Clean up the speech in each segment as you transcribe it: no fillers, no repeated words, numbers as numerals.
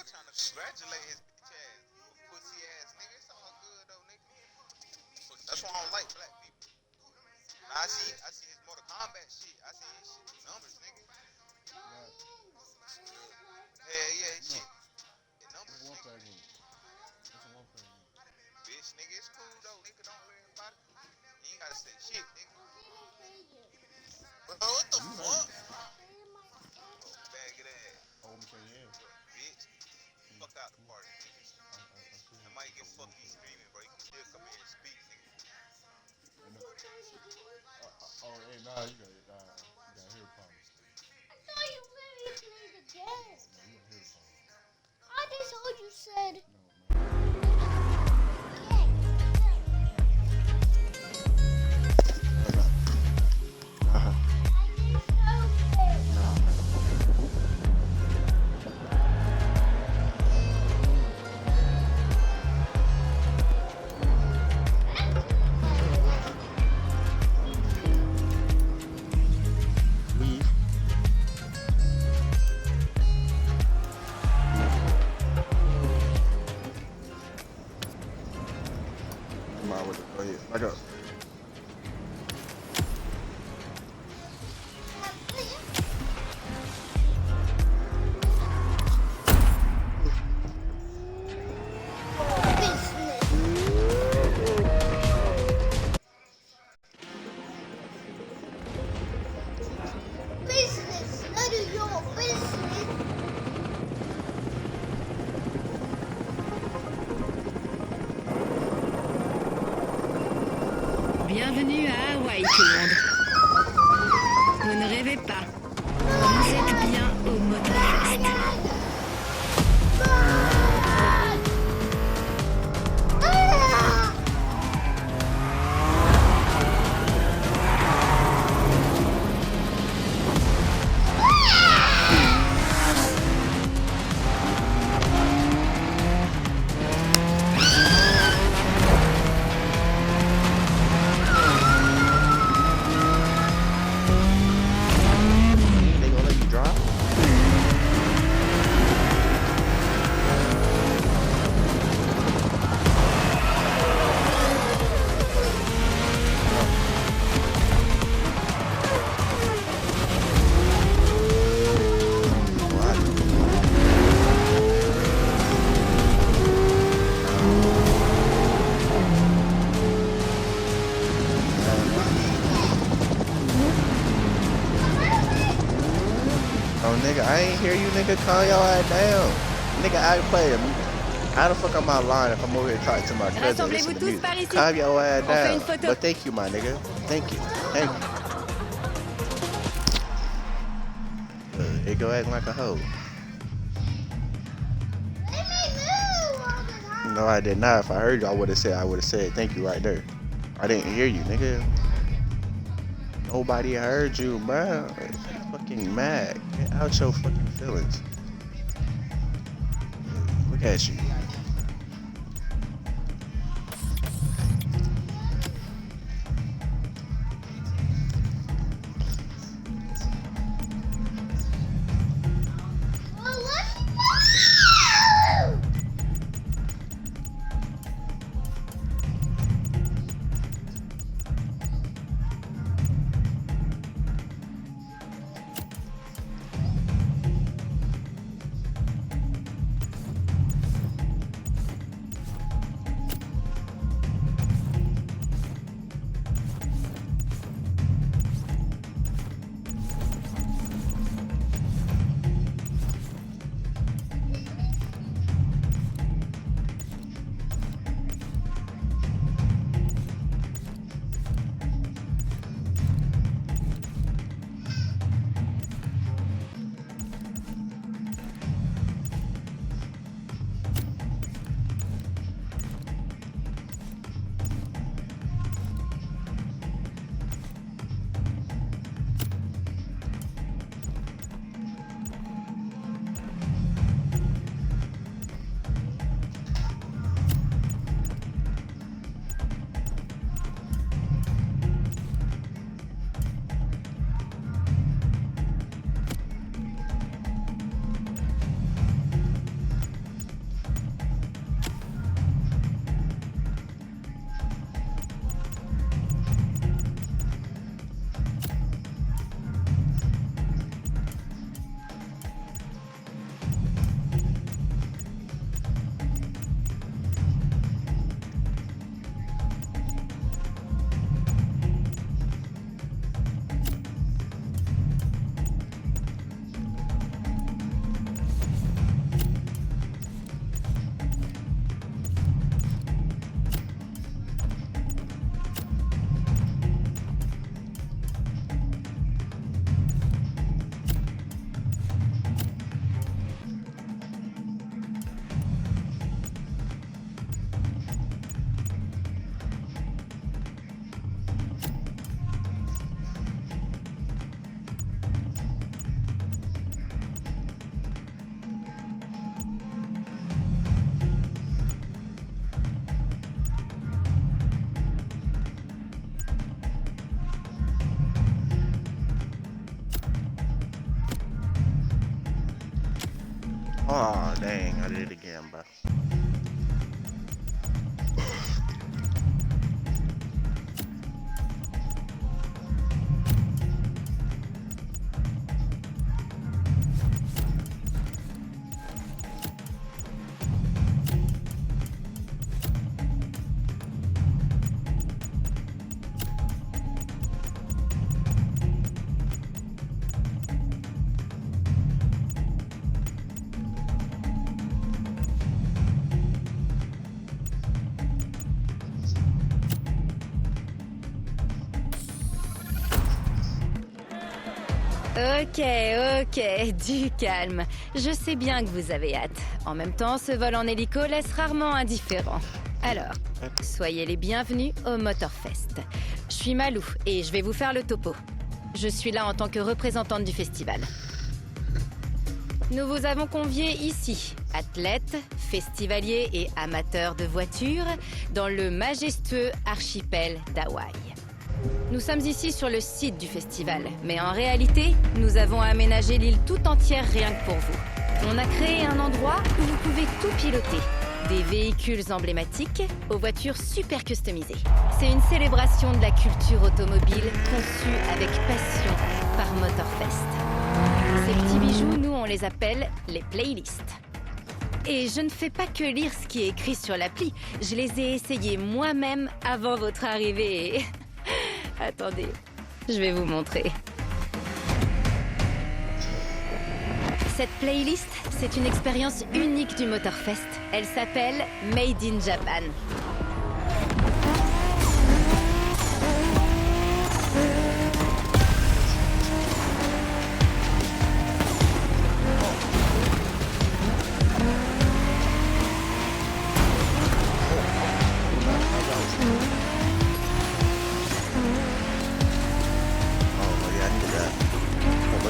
was trying to congratulate his bitch ass, pussy ass nigga. It's all good though, nigga. That's why I don't like black people. I see his Mortal Kombat shit. I see his shit numbers, nigga. Hell yeah, his shit. It numbers, nigga. Bitch, nigga, it's cool though, nigga. Don't worry about it. You ain't gotta say shit, nigga. Bro, what the fuck? Oh, bag of ass. Bitch. Fuck out the party, nigga. I might get fuck you screaming, bro. You can still come in here and speak, nigga. Back up. Bienvenue à Hawaï, tout le monde. Vous ne rêvez pas. Vous êtes bien au Motorfest. Nigga, I ain't hear you, nigga. Calm your ass down. Nigga, I play him. How the fuck am I lying if I'm over here talking to my cousin? Rassemblez-vous tous par ici. Calm your ass On fait une down. photo. But thank you, my nigga. Thank you. Thank you. It go acting like a hoe. No, I did not. If I heard you, I would have said thank you right there. I didn't hear you, nigga. Nobody heard you, bro. Fucking mad. Get out your fucking feelings. Look at you. Oh, dang, I did it again, bro. Ok, du calme. Je sais bien que vous avez hâte. En même temps, ce vol en hélico laisse rarement indifférent. Alors, soyez les bienvenus au Motorfest. Je suis Malou et je vais vous faire le topo. Je suis là en tant que représentante du festival. Nous vous avons conviés ici, athlètes, festivaliers et amateurs de voitures, dans le majestueux archipel d'Hawaï. Nous sommes ici sur le site du festival, mais en réalité, nous avons aménagé l'île tout entière rien que pour vous. On a créé un endroit où vous pouvez tout piloter. Des véhicules emblématiques aux voitures super customisées. C'est une célébration de la culture automobile conçue avec passion par Motorfest. Ces petits bijoux, nous, on les appelle les playlists. Et je ne fais pas que lire ce qui est écrit sur l'appli. Je les ai essayés moi-même avant votre arrivée et... Attendez, je vais vous montrer. Cette playlist, c'est une expérience unique du Motorfest. Elle s'appelle Made in Japan.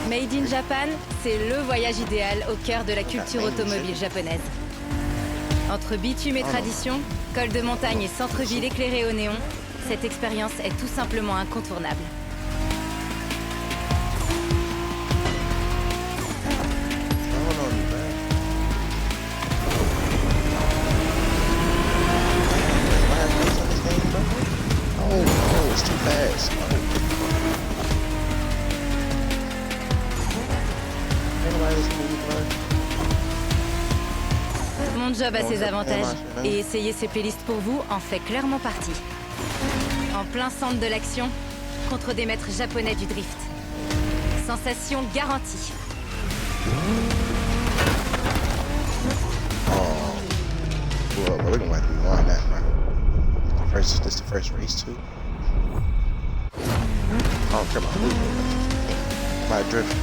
Made in Japan, c'est le voyage idéal au cœur de la culture automobile japonaise. Entre bitume et tradition, col de montagne et centre-ville éclairé au néon, cette expérience est tout simplement incontournable. Mon job a ses avantages, et essayer ces playlists pour vous en fait clairement partie. En plein centre de l'action, contre des maîtres japonais du drift. Sensation garantie. Well, we're gonna have to rewind that, bro. This is the first race too. I don't care about moving. My drift.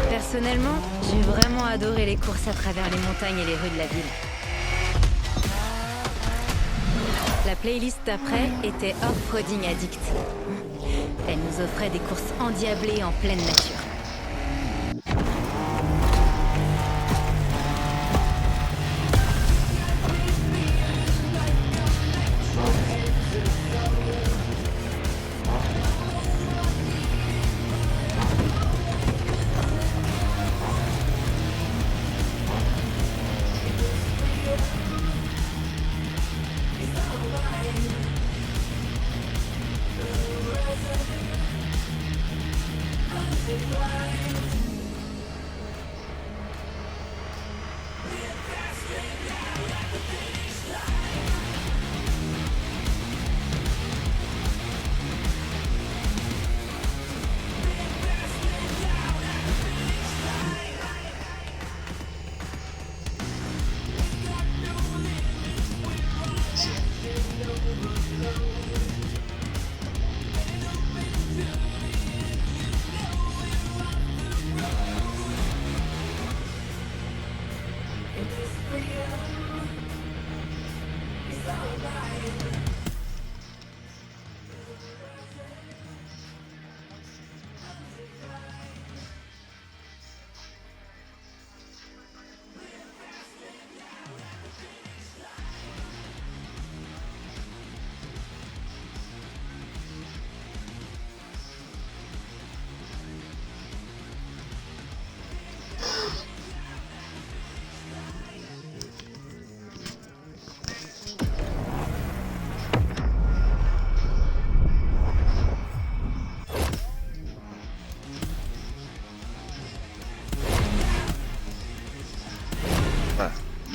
Personnellement, j'ai vraiment adoré les courses à travers les montagnes et les rues de la ville. La playlist d'après était Off-Roading Addict. Elle nous offrait des courses endiablées en pleine nature.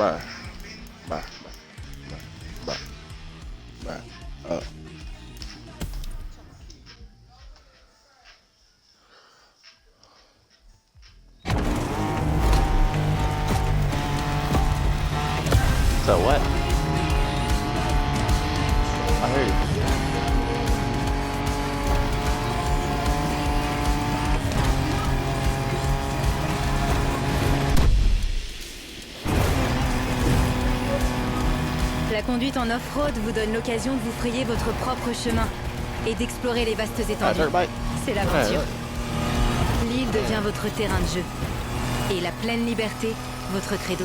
Bruh. Bruh. Bruh. Bruh. Bruh. So what? I hear you. La conduite en off-road vous donne l'occasion de vous frayer votre propre chemin et d'explorer les vastes étendues. dirt bike. C'est l'aventure. L'île devient votre terrain de jeu. Et la pleine liberté, votre credo.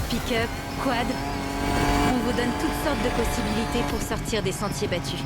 Pick-up, quad, on vous donne toutes sortes de possibilités pour sortir des sentiers battus.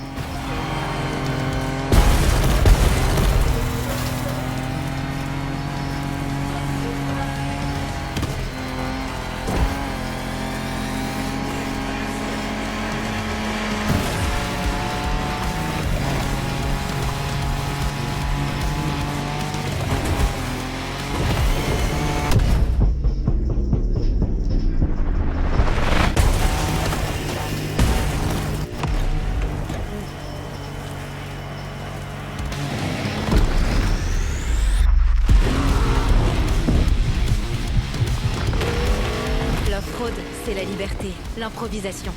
C'est la liberté, l'improvisation.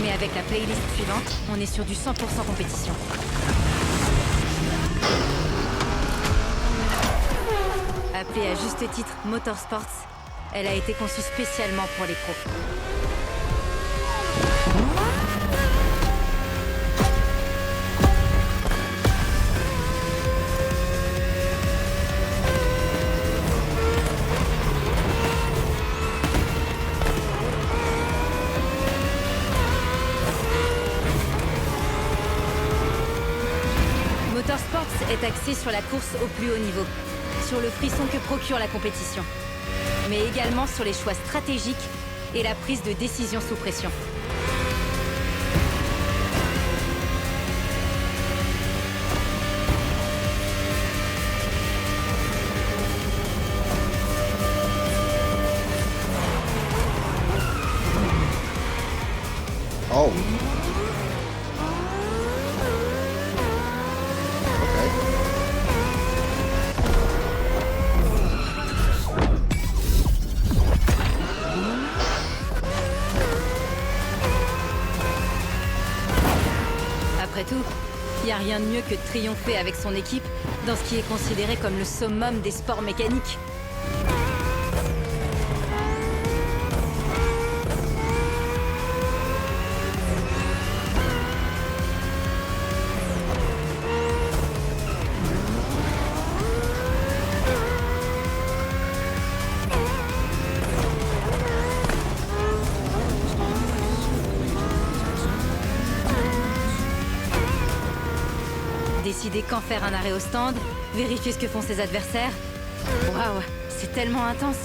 Mais avec la playlist suivante, on est sur du 100% compétition. Appelée à juste titre Motorsports, elle a été conçue spécialement pour les pros. Motorsports est axé sur la course au plus haut niveau, sur le frisson que procure la compétition, mais également sur les choix stratégiques et la prise de décision sous pression. Oh. Après tout, il n'y a rien de mieux que de triompher avec son équipe dans ce qui est considéré comme le summum des sports mécaniques. Décider quand faire un arrêt au stand, vérifier ce que font ses adversaires. Waouh, c'est tellement intense.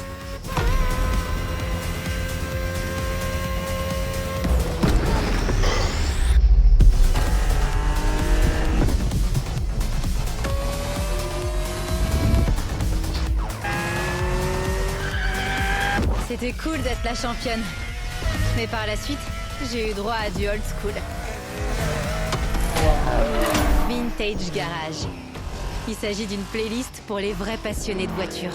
C'était cool d'être la championne. Mais par la suite, j'ai eu droit à du old school. Vintage Garage. Il s'agit d'une playlist pour les vrais passionnés de voitures.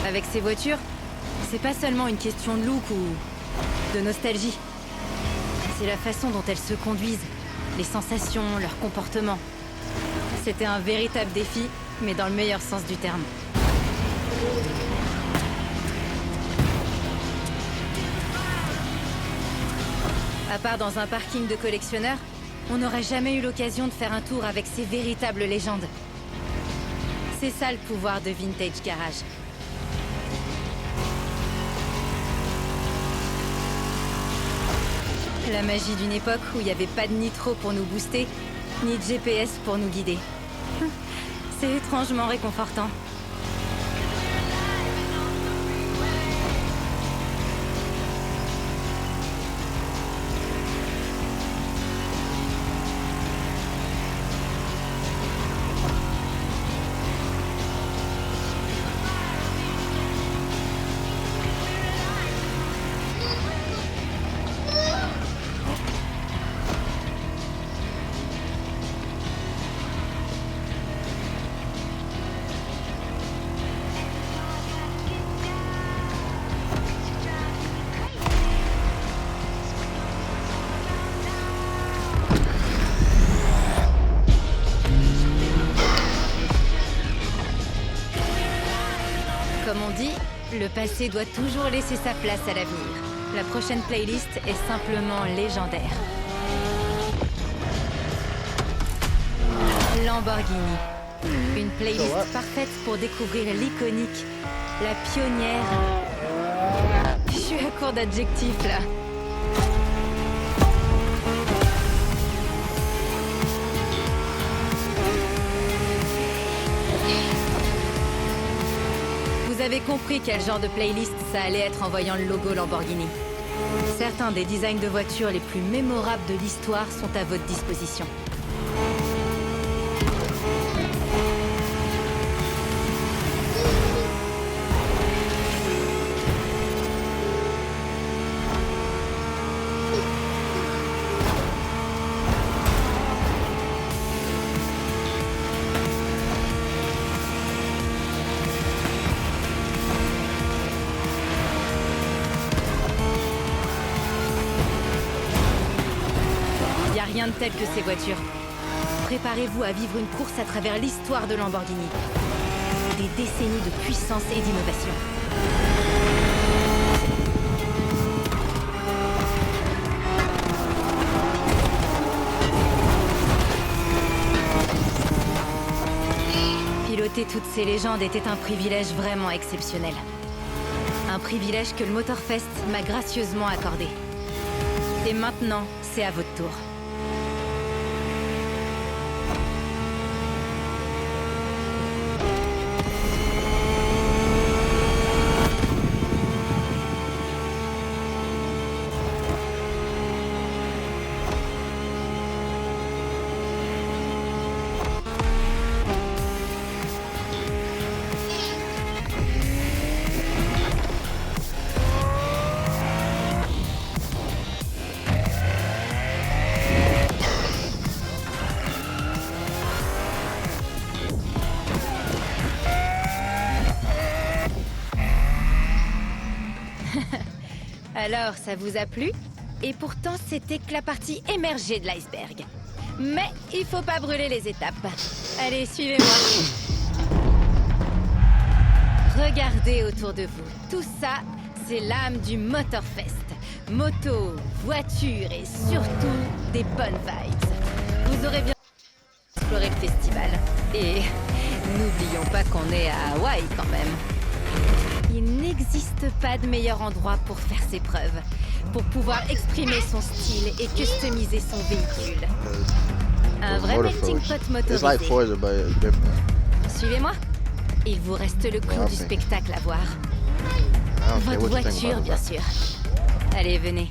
Avec ces voitures, c'est pas seulement une question de look ou de nostalgie. C'est la façon dont elles se conduisent, les sensations, leur comportement. C'était un véritable défi, mais dans le meilleur sens du terme. À part dans un parking de collectionneurs, on n'aurait jamais eu l'occasion de faire un tour avec ces véritables légendes. C'est ça le pouvoir de Vintage Garage. La magie d'une époque où il n'y avait pas de nitro pour nous booster, ni de GPS pour nous guider. C'est étrangement réconfortant. Comme on dit, le passé doit toujours laisser sa place à l'avenir. La prochaine playlist est simplement légendaire. Lamborghini. Une playlist parfaite pour découvrir l'iconique, la pionnière. Je suis à court d'adjectifs là. Vous avez compris quel genre de playlist ça allait être en voyant le logo Lamborghini. Certains des designs de voitures les plus mémorables de l'histoire sont à votre disposition. Rien de tel que ces voitures. Préparez-vous à vivre une course à travers l'histoire de Lamborghini. Des décennies de puissance et d'innovation. Piloter toutes ces légendes était un privilège vraiment exceptionnel. Un privilège que le Motorfest m'a gracieusement accordé. Et maintenant, c'est à votre tour. Alors, ça vous a plu? Et pourtant, c'était que la partie émergée de l'iceberg. Mais il faut pas brûler les étapes. Allez, suivez-moi. Regardez autour de vous. Tout ça, c'est l'âme du Motorfest. Moto, voiture et surtout des bonnes vibes. Vous aurez bien exploré le festival. Et n'oublions pas qu'on est à Hawaï quand même. Il n'existe pas de meilleur endroit pour faire ses preuves, pour pouvoir exprimer son style et customiser son véhicule. Un vrai melting pot motorisé. Suivez-moi. Il vous reste le clou du spectacle à voir. Votre voiture, bien sûr. Allez, venez.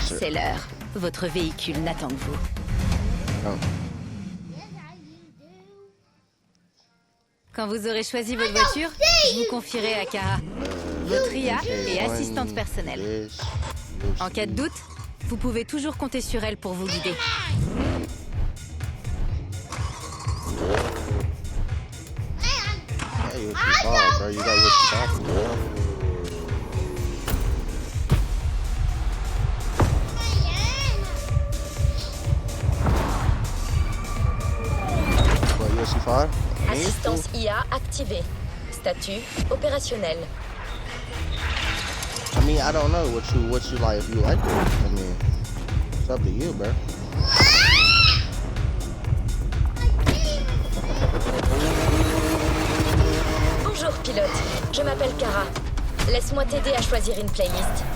C'est l'heure. Votre véhicule n'attend que vous. Quand vous aurez choisi votre voiture, je vous confierai à Kara, votre IA et assistante personnelle. En cas de doute, vous pouvez toujours compter sur elle pour vous guider. Assistance IA activée. Statut opérationnel. I mean, I don't know what you like. If you like it, I mean, It's up to you, bro. Bonjour, pilote. Je m'appelle Kara. Laisse-moi t'aider à choisir une playlist.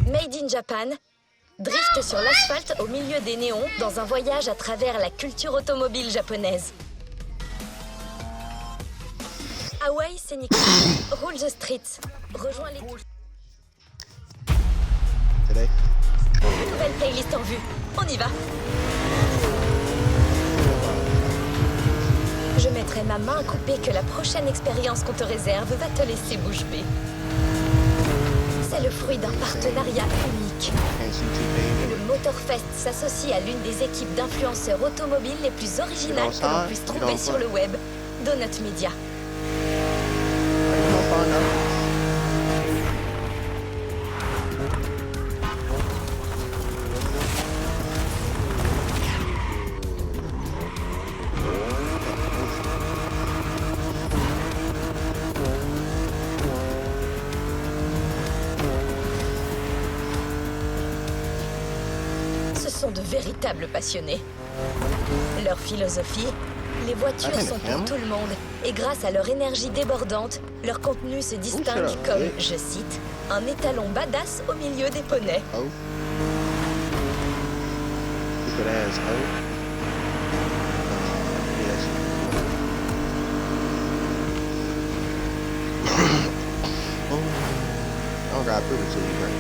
Made in Japan. Drift sur l'asphalte au milieu des néons dans un voyage à travers la culture automobile japonaise. Hawaii, c'est nickel. Roule the streets. Rejoins les... Today. Nouvelle playlist en vue. On y va. Je mettrai ma main à couper que la prochaine expérience qu'on te réserve va te laisser bouche bée. C'est le fruit d'un partenariat unique. Le Motorfest s'associe à l'une des équipes d'influenceurs automobiles les plus originales que l'on puisse trouver sur le web, Donut Media. Ce sont de véritables passionnés. Leur philosophie, les voitures sont pour tout le monde. Et grâce à leur énergie débordante, leur contenu se distingue comme, je cite, un étalon badass au milieu des poneys. I don't gotta prove it to you, right?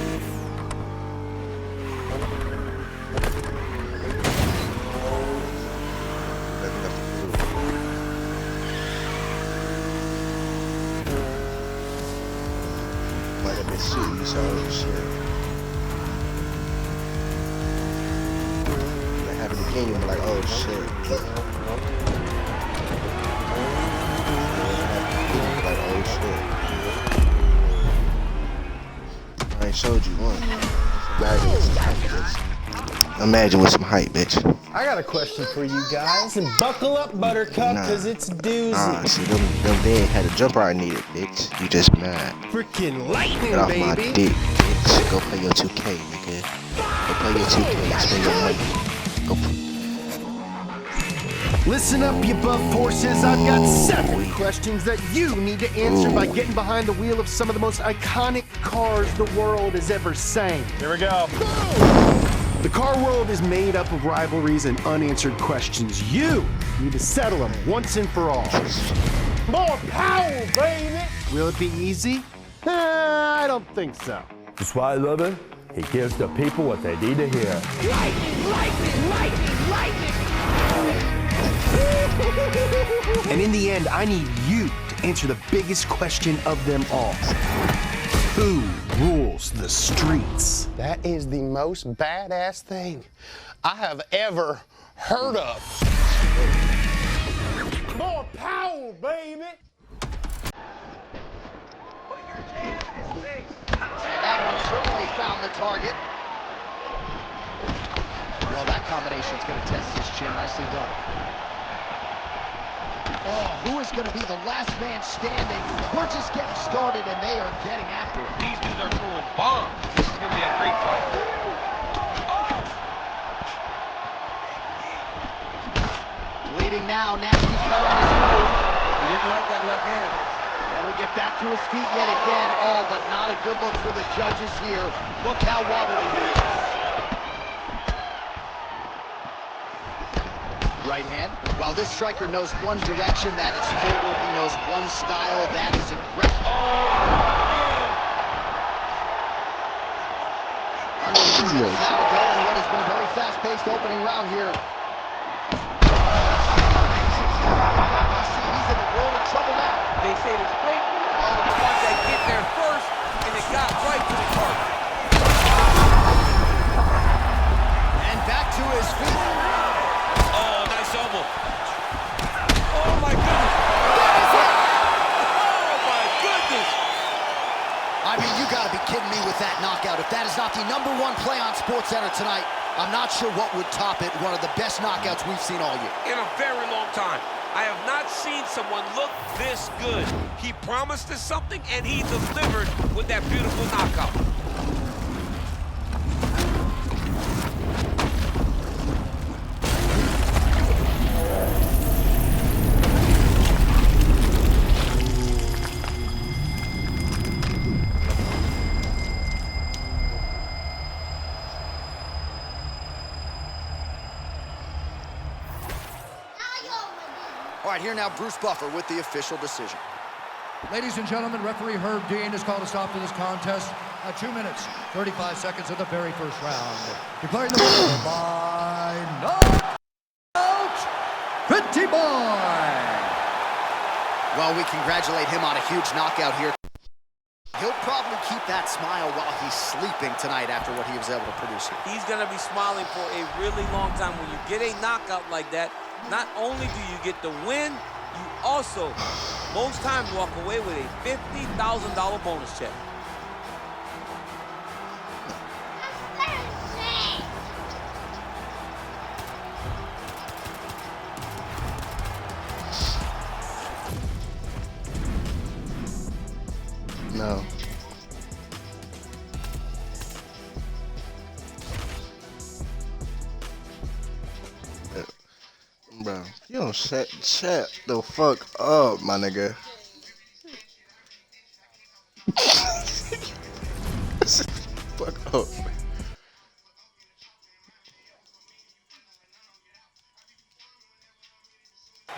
Might have been shit, so shit. Like having the game, you're like, oh shit. Like, oh shit. I ain't showed you one. Imagine with some hype, bitch. I got a question for you guys, and buckle up, Buttercup, cause it's a doozy. See, them they ain't had a jumper I needed, bitch. You just mad. Freaking lightning, Get off baby. my dick, bitch. Go play your 2K, nigga. Go play your 2K, spend your money. Go Listen up, you buff horses. I've got 7 questions that you need to answer by getting behind the wheel of some of the most iconic cars the world has ever seen. Here we go. The car world is made up of rivalries and unanswered questions. You need to settle them once and for all. More power, baby! Will it be easy? I don't think so. That's why I love him. He gives the people what they need to hear. Lightning, lightning, lightning, lightning! And in the end, I need you to answer the biggest question of them all. Who rules the streets? That is the most badass thing I have ever heard of. More power, baby! That one certainly found the target. Well, that combination's going to test his chin. Nicely done. Oh, who is going to be the last man standing? We're just getting started, and they are getting after it. These dudes are throwing bombs. This is going to be a great fight. Leading now, Nasty cut on his move. He didn't like that left hand. And we get back to his feet yet again. Oh, but not a good look for the judges here. Look how wobbly he is. Right hand. While this striker knows one direction, that is forward. He knows one style. That is aggressive. What has been a very fast-paced opening round here. He's in a world of trouble now. They say the straight are the ones that get there first, and it got right to the target. And back to his feet. Oh, nice elbow. Oh, my goodness. That is it. Oh, my goodness. I mean, you gotta be kidding me with that knockout. If that is not the #1 play on SportsCenter tonight, I'm not sure what would top it. One of the best knockouts we've seen all year. In a very long time. I have not seen someone look this good. He promised us something, and he delivered with that beautiful knockout. All right, here now, Bruce Buffer with the official decision. Ladies and gentlemen, referee Herb Dean has called a stop to this contest at 2 minutes, 35 seconds of the very first round. Declaring the winner by knockout, Pretty Boy. Well, we congratulate him on a huge knockout here. He'll probably keep that smile while he's sleeping tonight after what he was able to produce here. He's going to be smiling for a really long time. When you get a knockout like that, not only do you get the win, you also, most times, walk away with a $50,000 bonus check. No. Bro, you don't shut the fuck up, my nigga. Fuck up.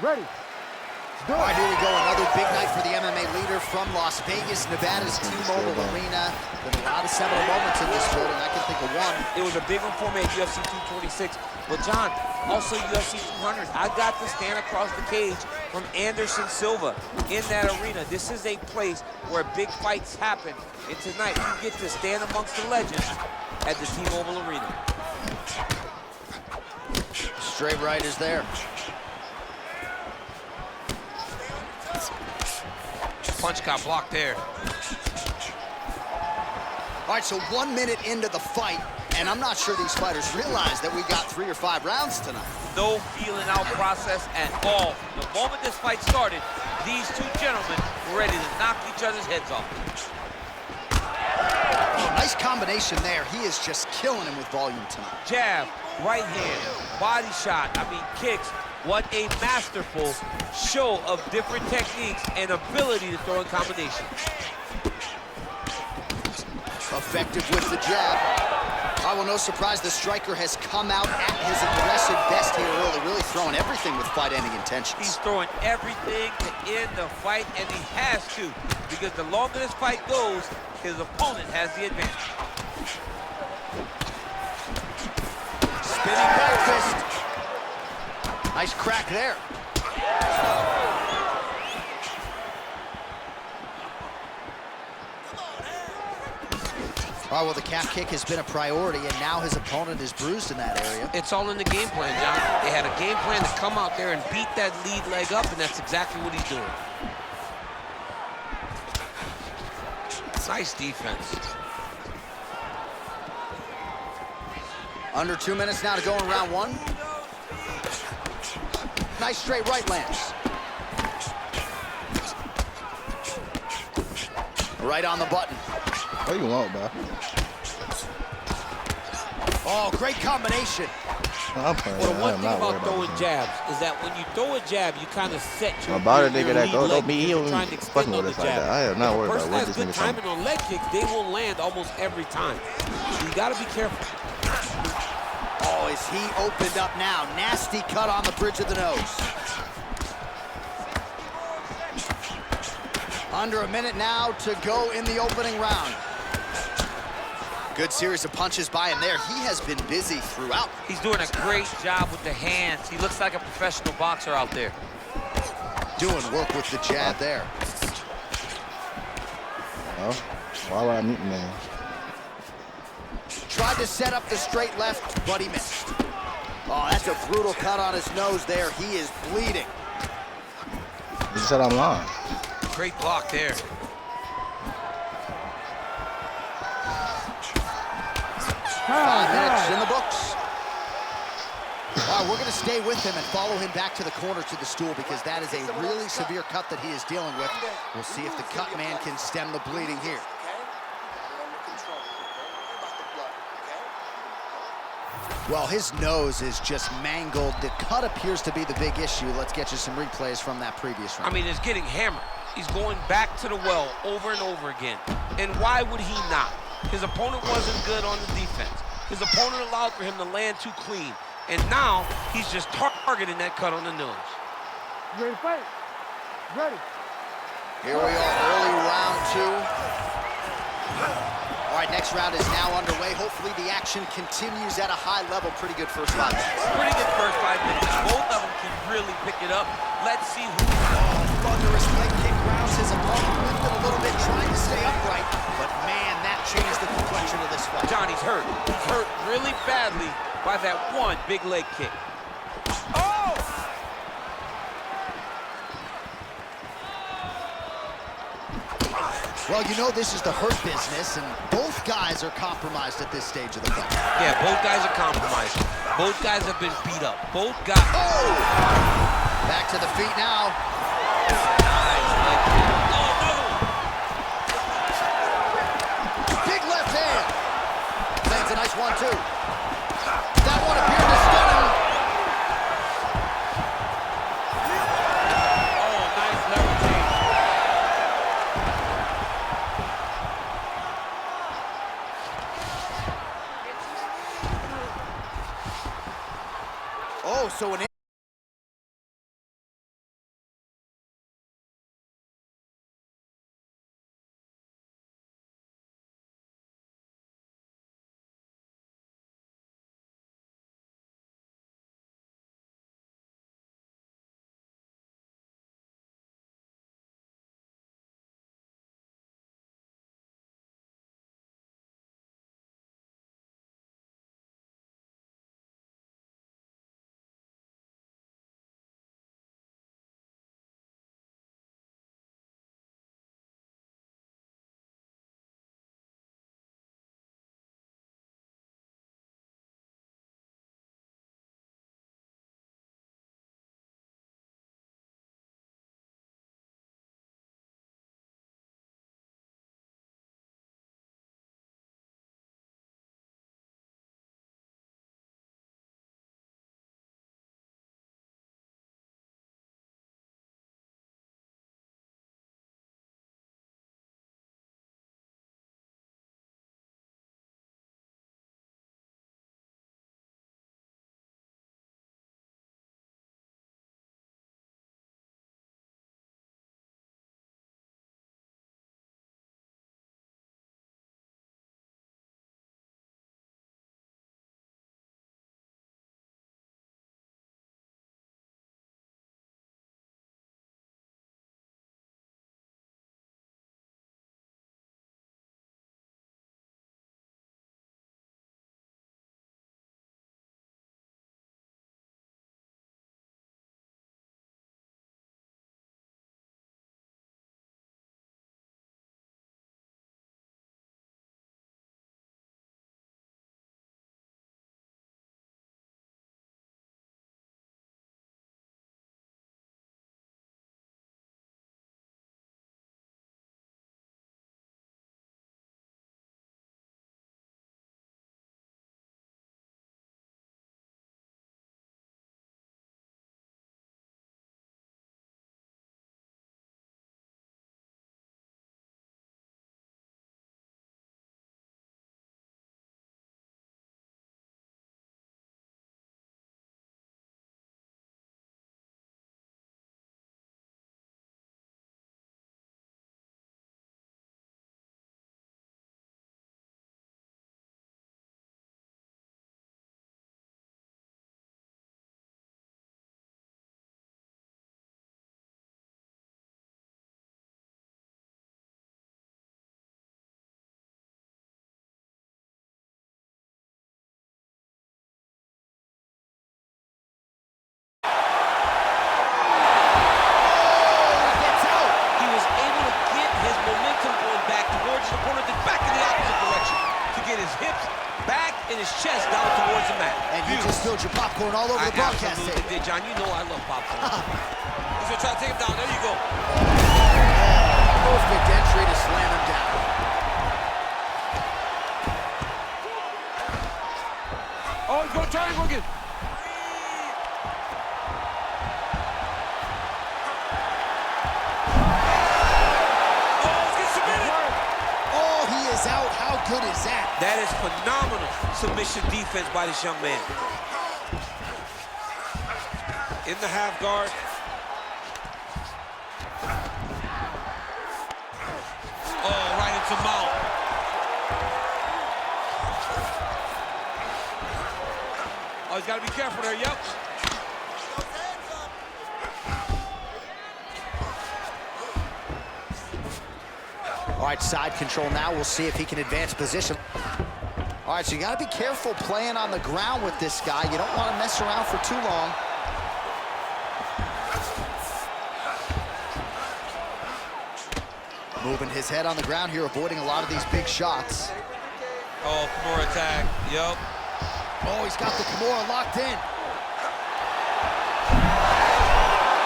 Ready. All right, here we go. Another big night for the MMA leader from Las Vegas, Nevada's T-Mobile Arena. Been a lot of seminal moments in this building. I can think of one. It was a big one for me at UFC 226. But John, also UFC 200. I got to stand across the cage from Anderson Silva in that arena. This is a place where big fights happen. And tonight, you get to stand amongst the legends at the T-Mobile Arena. Straight right is there. Punch got blocked there. All right, so 1 minute into the fight, and I'm not sure these fighters realize that we got 3 or 5 rounds tonight. No feeling out process at all. The moment this fight started, these two gentlemen were ready to knock each other's heads off. Oh, nice combination there. He is just killing him with volume tonight. Jab, right hand, body shot, kicks. What a masterful show of different techniques and ability to throw in combination. Effective with the jab. Oh, well, no surprise, the striker has come out at his aggressive best here early, really throwing everything with fight-ending intentions. He's throwing everything to end the fight, and he has to, because the longer this fight goes, his opponent has the advantage. Spinning back fist. Nice crack there. All right, well, the calf kick has been a priority, and now his opponent is bruised in that area. It's all in the game plan, John. They had a game plan to come out there and beat that lead leg up, and that's exactly what he's doing. Nice defense. Under 2 minutes now to go in round 1. Nice straight right lands. Right on the button. What do you want, bro? Oh, great combination. I'm playing. Well, the one thing not about worried throwing about jabs is that when you throw a jab, you kind of set your about a nigga your that lead go leg me, he because you're don't trying to fucking extend on with the us like jab. that. I am not If worried a about person what has this good nigga saying. timing on leg kicks, they will land almost every time. So you got to be careful. Oh, is he opened up now? Nasty cut on the bridge of the nose. Under a minute now to go in the opening round. Good series of punches by him there. He has been busy throughout. He's doing a great job with the hands. He looks like a professional boxer out there. Doing work with the jab there. Well, why would I meet man? Tried to set up the straight left, but he missed. Oh, that's a brutal cut on his nose there. He is bleeding. You said I'm lying. Great block there. 5 minutes in the books. We're going to stay with him and follow him back to the corner to the stool because that is a really severe cut that he is dealing with. We'll see if the cut man can stem the bleeding here. Well, his nose is just mangled. The cut appears to be the big issue. Let's get you some replays from that previous round. I mean, it's getting hammered. He's going back to the well over and over again. And why would he not? His opponent wasn't good on the defense. His opponent allowed for him to land too clean. And now he's just targeting that cut on the nose. Ready to fight? Ready. Here we are, early round 2. All right, next round is now underway. Hopefully the action continues at a high level. Pretty good first 5 minutes. Pretty good first 5 minutes. Both of them can really pick it up. Let's see who... Thunderous leg kick rounds his opponent lifted a little bit, trying to stay upright. But man, that changed the complexion of this fight. Johnny's hurt. He's hurt really badly by that one big leg kick. Oh! Well, you know this is the hurt business, and both guys are compromised at this stage of the fight. Yeah, both guys are compromised. Both guys have been beat up. Both guys... Oh! Back to the feet now. Nice leg kick. Oh, no! Big left hand. Lands a nice 1-2. That one appeared to stun him. Oh, nice leverage. Oh, so an his chest down towards the mat. And you just spilled your popcorn all over the broadcast absolutely table. did, John. You know I love popcorn. He's gonna try to take him down. There you go. Perfect entry to slam him down. Oh, he's gonna triangle again. Out. How good is that? That is phenomenal submission defense by this young man. In the half guard. Oh, right into mount. Oh, he's got to be careful there. Yep. All right, side control now. We'll see if he can advance position. All right, so you got to be careful playing on the ground with this guy. You don't want to mess around for too long. Moving his head on the ground here, avoiding a lot of these big shots. Oh, Kimura attack. Yep. Oh, he's got the Kimura locked in.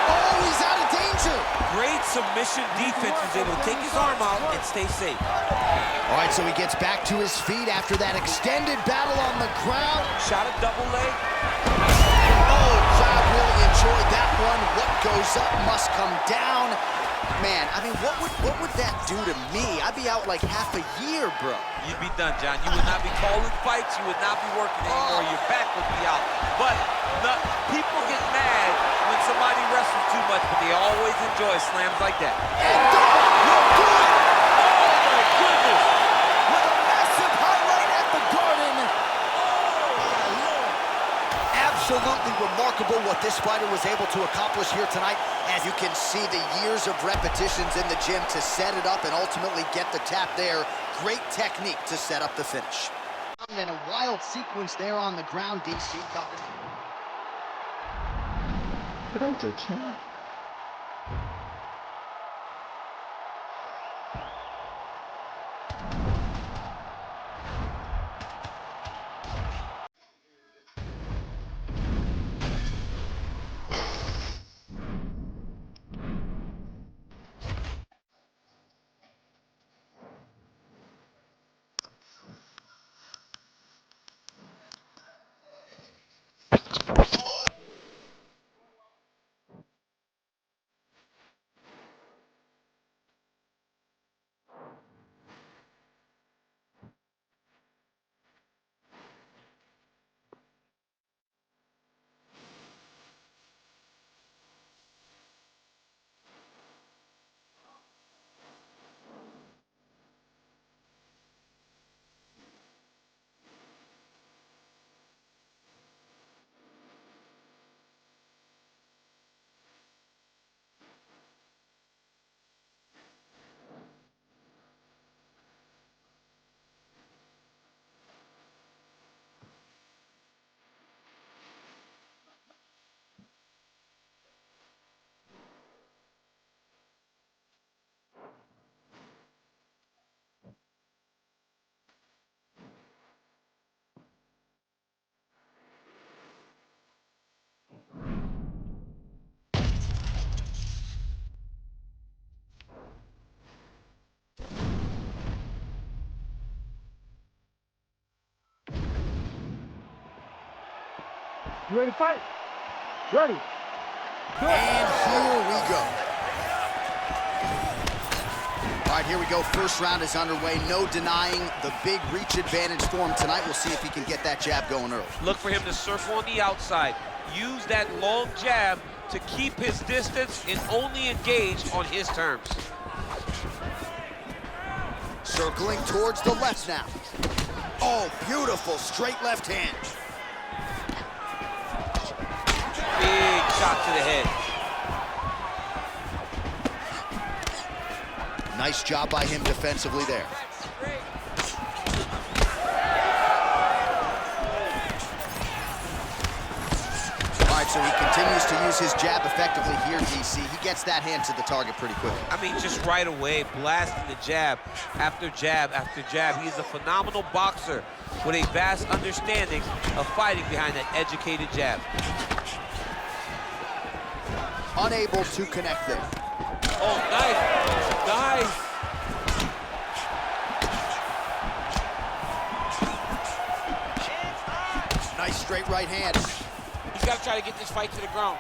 Oh, he's out of danger. Great submission defense. He's able to take his arm out and stay safe. All right, so he gets back to his feet after that extended battle on the ground. Shot a double leg. Oh, crowd really enjoyed that one. What goes up must come down. Man, I mean, what would that do to me? I'd be out like half a year, bro. You'd be done, John. You would not be calling fights. You would not be working anymore. Your back would be out. But people get mad when somebody wrestles too much, but they always enjoy slams like that. And look good. Oh, my goodness. With a massive highlight at the Garden. Absolutely remarkable what this fighter was able to accomplish here tonight. As you can see, the years of repetitions in the gym to set it up and ultimately get the tap there. Great technique to set up the finish. And a wild sequence there on the ground, DC. You ready to fight? Ready. And here we go. All right, here we go. First round is underway. No denying the big reach advantage for him tonight. We'll see if he can get that jab going early. Look for him to circle on the outside. Use that long jab to keep his distance and only engage on his terms. Circling towards the left now. Oh, beautiful straight left hand. Big shot to the head. Nice job by him defensively there. All right, so he continues to use his jab effectively here, DC. He gets that hand to the target pretty quickly. I mean, just right away, blasting the jab after jab after jab. He's a phenomenal boxer with a vast understanding of fighting behind that educated jab. Unable to connect there. Oh, nice, nice. Nice straight right hand. He's got to try to get this fight to the ground.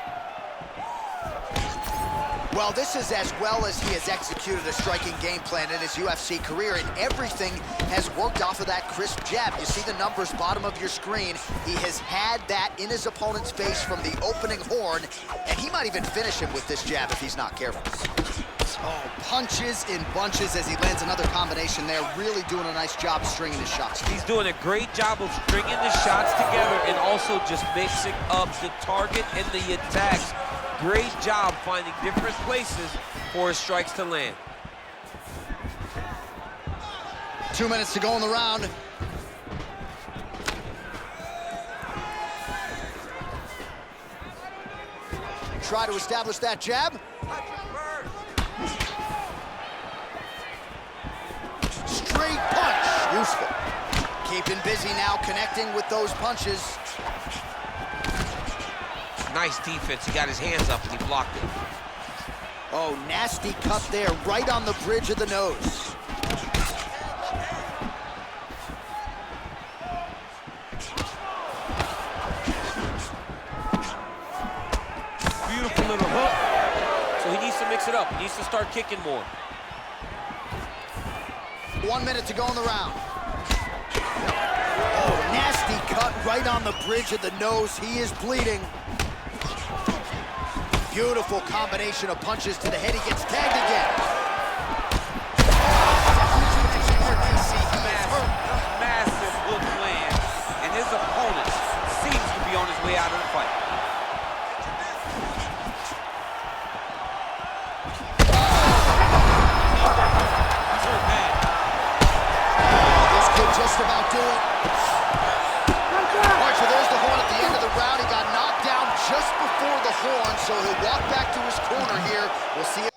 Well, this is as well as he has executed a striking game plan in his UFC career, and everything has worked off of that crisp jab. You see the numbers bottom of your screen. He has had that in his opponent's face from the opening horn, and he might even finish him with this jab if he's not careful. Oh, punches in bunches as he lands another combination there. Really doing a nice job stringing his shots. He's doing a great job of stringing the shots together and also just mixing up the target and the attacks. Great job finding different places for his strikes to land. 2 minutes to go in the round. Try to establish that jab. Straight punch, useful. Keeping busy now, connecting with those punches. Nice defense, he got his hands up and he blocked it. Oh, nasty cut there, right on the bridge of the nose. Beautiful little hook. So he needs to mix it up, he needs to start kicking more. 1 minute to go in the round. Oh, nasty cut right on the bridge of the nose. He is bleeding. Beautiful combination of punches to the head. He gets tagged again. Massive hook land, and his opponent seems to be on his way out of the fight. He's hurt bad. This could just about do it. All right, so there's the horn at the end of the round. He got knocked down just before the horn, so he'll walk back to his corner here. We'll see it.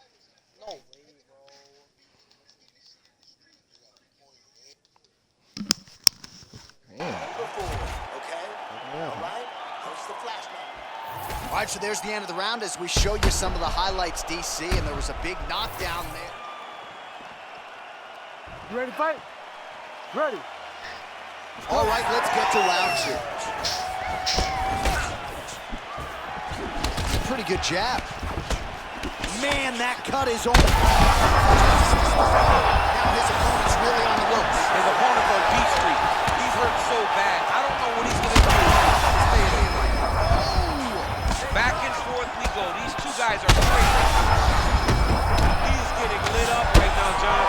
All right, so there's the end of the round as we show you some of the highlights, DC, and there was a big knockdown there. You ready to fight? Ready. All right, let's get to round two. Pretty good jab. Man, that cut is on. Now his opponent's really on the ropes. His opponent's on beat street. He's hurt so bad. I don't know what he's going to do. Back and forth we go. These two guys are crazy. He's getting lit up right now, John.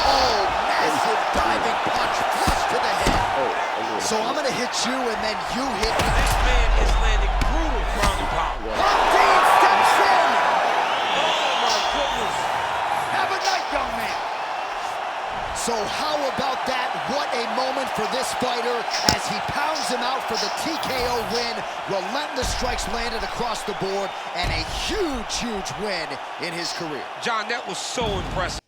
Oh, massive diving punch flush to the head. So I'm going to hit you and then you hit me. This man is landing brutal ground and pound. Dean steps in. Oh, my goodness. Have a night, young man. So how about that? What a moment for this fighter as he pounds him out for the TKO win. Relentless strikes landed across the board and a huge, huge win in his career. John, that was so impressive.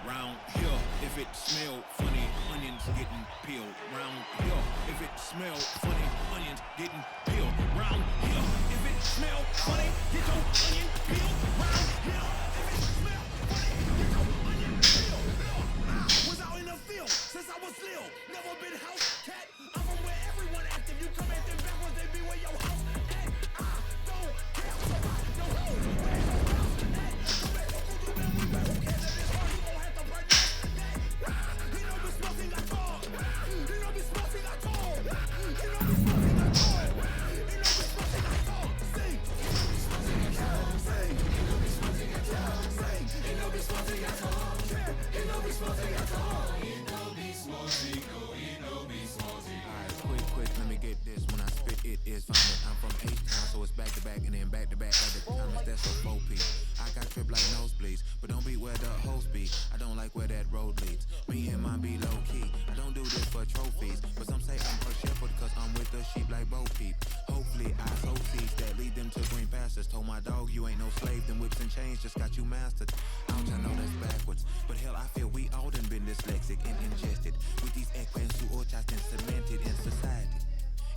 Round here, if it smell funny, onions getting peeled. Round here, if it smell funny, onions getting peeled. Round here, if it smell funny, get your onion peeled. Round here, if it smell funny, get your onion peeled. Was out in the field since I was little. Never been house cat. I'm from where everyone active. You come at them backwards, they be where your house at. I don't care so much. No hoes, where's your house at? Come back, who do that? We better care that it's hard. You gon' have to break that. He know me smoking, I talk. He know me smoking, I talk. He know me smoking, I talk. He know me smoking, I talk. Sing. He know me smoking, I talk. Sing. He know me smoking, I talk. Sing. He know me smoking, I talk. He know me smoking, I talk. He know me smoking, he know me smoking. Alright, quick, let me get this. When I spit, it is vomit. I'm from H-Town, so So it's back to back and then back to back like the comments, that's a 4P. I got trip like nosebleeds, but don't be where the host be. I don't like where that road leads. Me and mine be low key. I don't do this for trophies, but some say I'm a shepherd cause I'm with the sheep like Bo Peep. Hopefully I sow seeds that lead them to green pastures. Told my dog you ain't no slave, them whips and chains just got you mastered. Ouch, I know that's backwards, but hell I feel we all done been dyslexic and ingested with these equins who all just been cemented in society.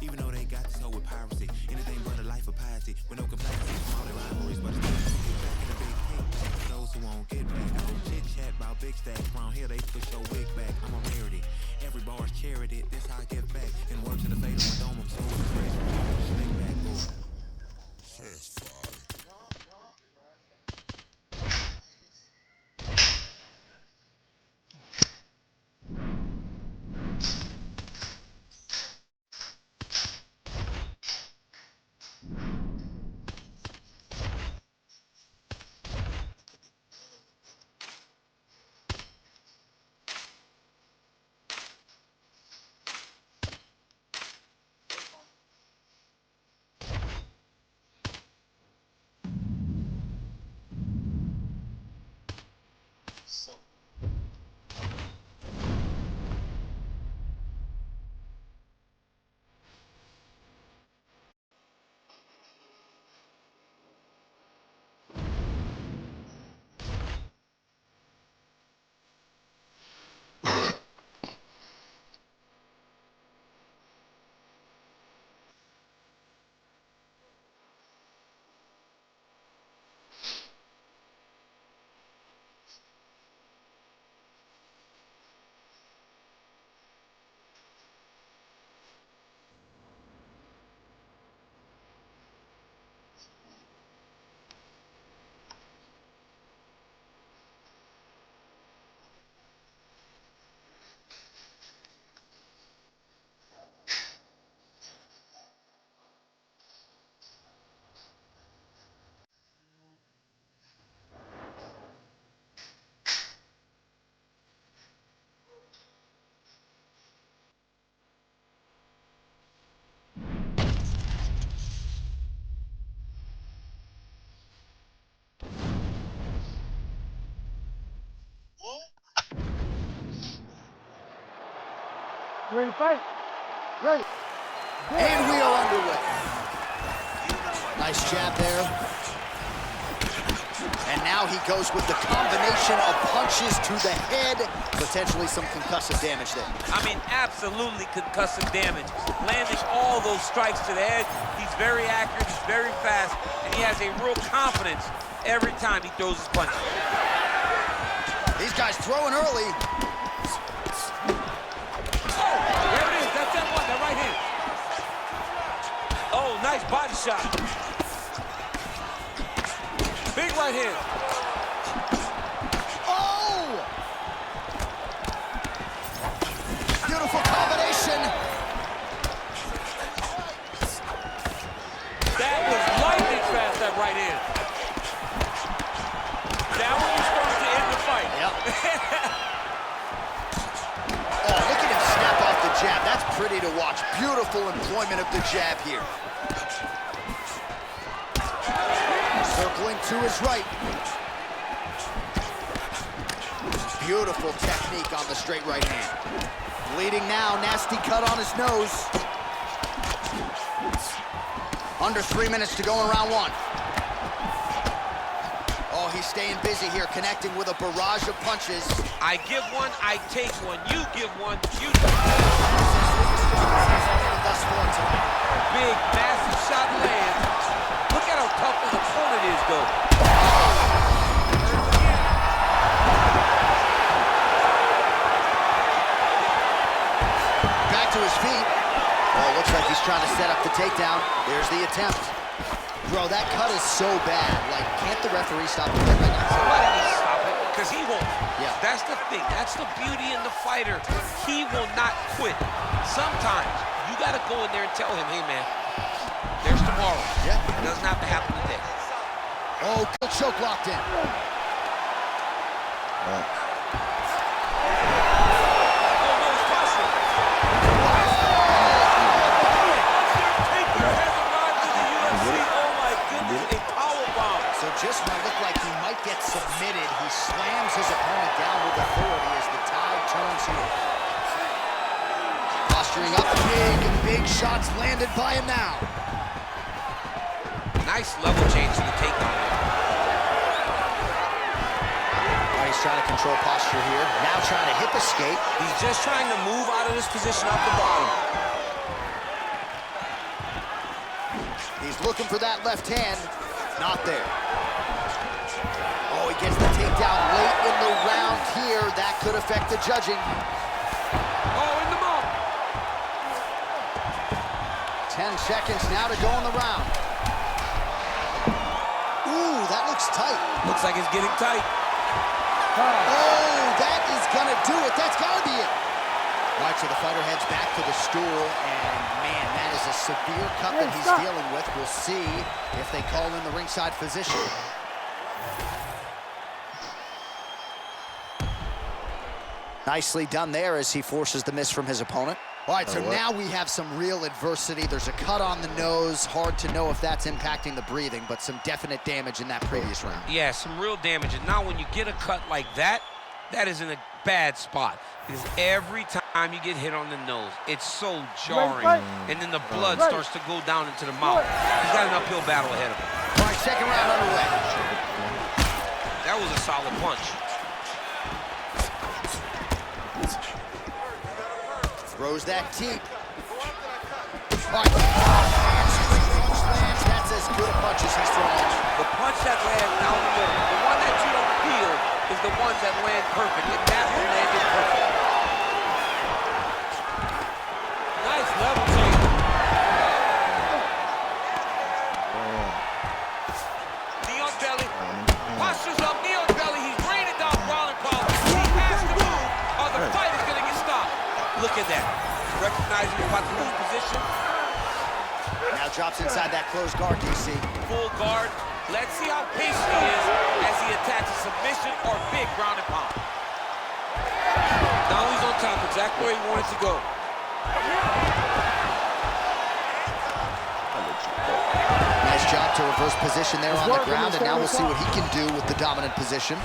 Even though they got this hoe with piracy, anything but a life of piety, with no complacency from all their rivalries, but still get back in the big kick. For those who won't get back, I don't chit chat about big stacks. Round here they push your wig back. I'm a rarity. Every bar's charity. This how I give back. And work to the fate of my dome. I'm so fresh. Slick back, boy. Satisfied. Ready to fight? Ready. And we are underway. Nice jab there. And now he goes with the combination of punches to the head. Potentially some concussive damage there. I mean, absolutely concussive damage. Landing all those strikes to the head. He's very accurate, he's very fast, and he has a real confidence every time he throws his punches. These guys throwing early. Oh, nice body shot. Big right hand. Oh! Beautiful combination. That was lightning fast, that right hand. Now when you start to end the fight. Yep. Oh, look at him snap off the jab. That's pretty to watch. Beautiful employment of the jab here. Circling to his right. Beautiful technique on the straight right hand. Bleeding now, nasty cut on his nose. Under 3 minutes to go in round one. Oh, he's staying busy here, connecting with a barrage of punches. I give one, I take one. You give one, you big, massive shot lands. Look at how tough his opponent is, though. Back to his feet. Oh, looks like he's trying to set up the takedown. There's the attempt. Bro, that cut is so bad. Like, can't the referee stop the fight right now? Why did he stop it? Because he won't. Yeah. That's the thing. That's the beauty in the fighter. He will not quit. Sometimes you got to go in there and tell him, hey, man, there's tomorrow. Yeah. It doesn't have to happen today. Oh, choke locked in. Taker has arrived to the UFC just when it looked like he might get submitted, he slams his opponent down with authority as the tide turns here. Posturing up, big shots landed by him now. Nice level change to the takedown there. He's trying to control posture here. Now trying to hip escape. He's just trying to move out of this position off the bottom. He's looking for that left hand. Not there. Oh, he gets the takedown late in the round here. That could affect the judging. Oh, in the mouth. 10 seconds now to go in the round. Ooh, that looks tight. Looks like it's getting tight. Oh, that is gonna do it. That's gotta be it. Right, so the fighter heads back to the stool, and man, that is a severe cut that he's dealing with. We'll see if they call in the ringside physician. Nicely done there as he forces the miss from his opponent. All right, so now we have some real adversity. There's a cut on the nose. Hard to know if that's impacting the breathing, but some definite damage in that previous round. Yeah, some real damage. And now when you get a cut like that, that is in a bad spot. Because every time you get hit on the nose, it's so jarring. And then the blood starts to go down into the mouth. He's got an uphill battle ahead of him. All right, second round underway. That was a solid punch. Throws that teep. All right. Straight punch lands. That's as good a punch as he's thrown. The punch that lands down the middle, the one that you don't feel, is the ones that land perfect. And that one landed perfect. Nice level change. Knee on belly. Postures up, knee on belly. He's raining down ground and pound. He has to move or the fight is going to get stopped. Look at that. Recognizing he's about to lose position. Now drops inside that closed guard, DC. Full guard. Let's see how patient he is as he attacks a submission or big ground and pound. Now he's on top, exactly where he wanted to go. Nice job to reverse position there on the ground, and now we'll see what he can do with the dominant position.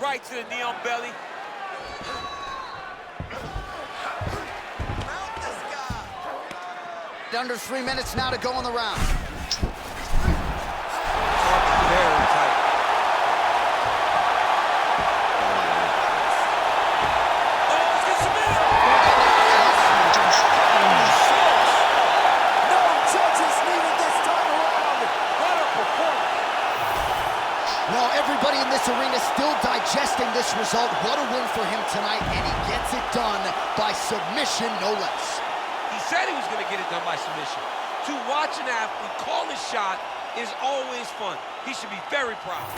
Right to the knee on belly. Under 3 minutes now to go in the round. Very tight. Oh, let's get submitted. No judges needed this time around. What a performance. Well, everybody in this arena still digesting this result. What a win for him tonight, and he gets it done by submission, no less. He said he was going to get it done by submission. To watch an athlete call his shot is always fun. He should be very proud.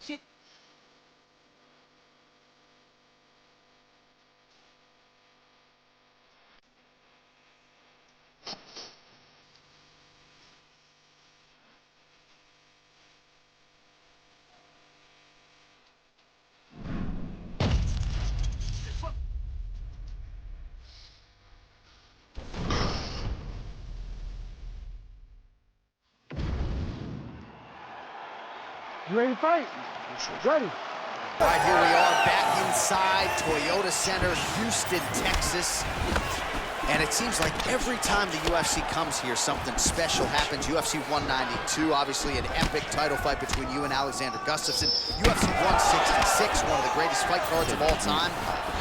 Shit. You ready to fight? Ready. All right, here we are back inside Toyota Center, Houston, Texas. And it seems like every time the UFC comes here, something special happens. UFC 192, obviously an epic title fight between you and Alexander Gustafsson. UFC 166, one of the greatest fight cards of all time.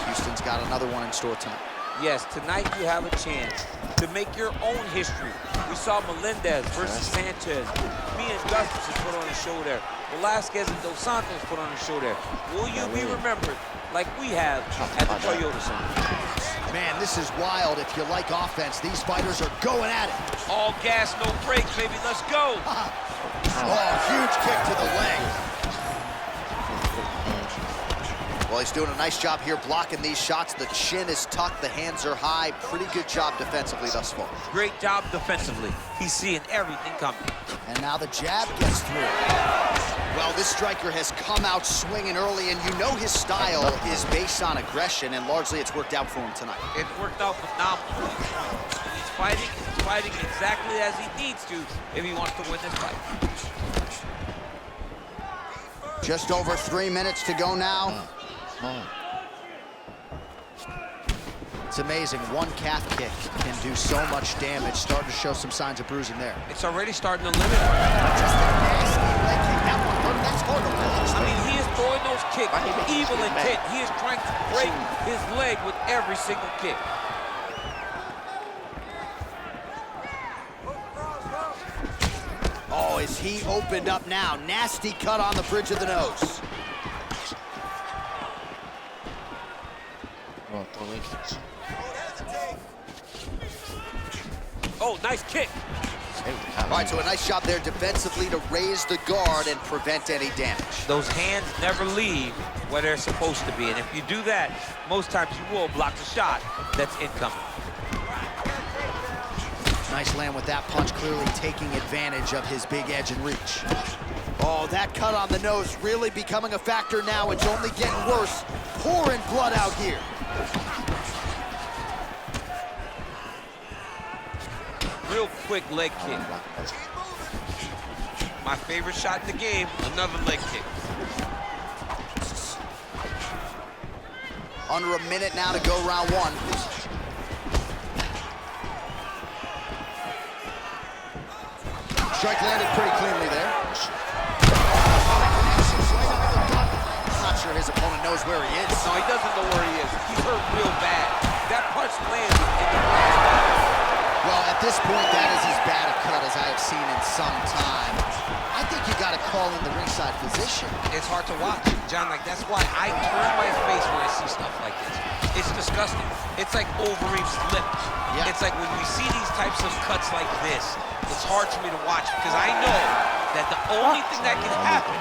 Houston's got another one in store tonight. Yes, tonight you have a chance to make your own history. We saw Melendez versus Sanchez. Me and Gustafson put on a show there. Velasquez and Dos Santos put on a show there. Will you be remembered like we have at the Toyota Center? Man, this is wild. If you like offense, these fighters are going at it. All gas, no brakes, baby. Let's go. Oh, huge kick to the leg. Well, he's doing a nice job here blocking these shots. The chin is tucked, the hands are high. Pretty good job defensively thus far. Great job defensively. He's seeing everything coming. And now the jab gets through. Well, this striker has come out swinging early, and you know his style is based on aggression, and largely it's worked out for him tonight. It worked out phenomenally. He's fighting exactly as he needs to if he wants to win this fight. Just over 3 minutes to go now. It's amazing. One calf kick can do so much damage. Starting to show some signs of bruising there. It's already starting to limit. Just a nasty leg kick. That's hard to watch. I mean, he is throwing those kicks with evil intent. He is trying to break his leg with every single kick. Oh, is he opened up now? Nasty cut on the bridge of the nose. Oh, nice kick. All right, so a nice job there defensively to raise the guard and prevent any damage. Those hands never leave where they're supposed to be. And if you do that, most times you will block the shot that's incoming. Nice land with that punch, clearly taking advantage of his big edge and reach. Oh, that cut on the nose really becoming a factor now. It's only getting worse. Pouring blood out here. Real quick leg kick. My favorite shot in the game, another leg kick. Under a minute now to go round one. Strike landed pretty cleanly there. Not sure his opponent knows where he is. No, he doesn't know where he is. He's hurt real bad. That punch landed in the last. Well, at this point, that is as bad a cut as I have seen in some time. I think you got to call in the ringside physician. It's hard to watch, John. Like, that's why I turn my face when I see stuff like this. It's disgusting. It's like Overeem's lip. Yeah. It's like when we see these types of cuts like this, it's hard for me to watch because I know that the only thing that can happen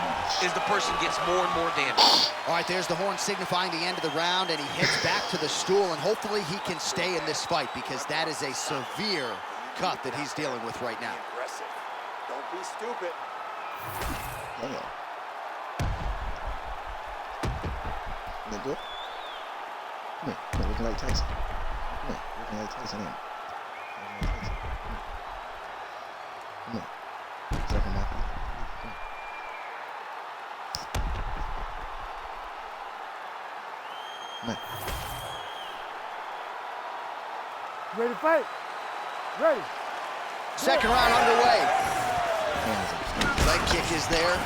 is the person gets more and more damage. All right, there's the horn signifying the end of the round, and he heads back to the stool, and hopefully he can stay in this fight because that is a severe cut that he's dealing with right now. Don't be stupid. Look good? Come here, looking like Tyson. Come here, looking like Tyson. Come here. Check him out. Come here. Ready to fight? Ready. Second round underway. Leg kick is there.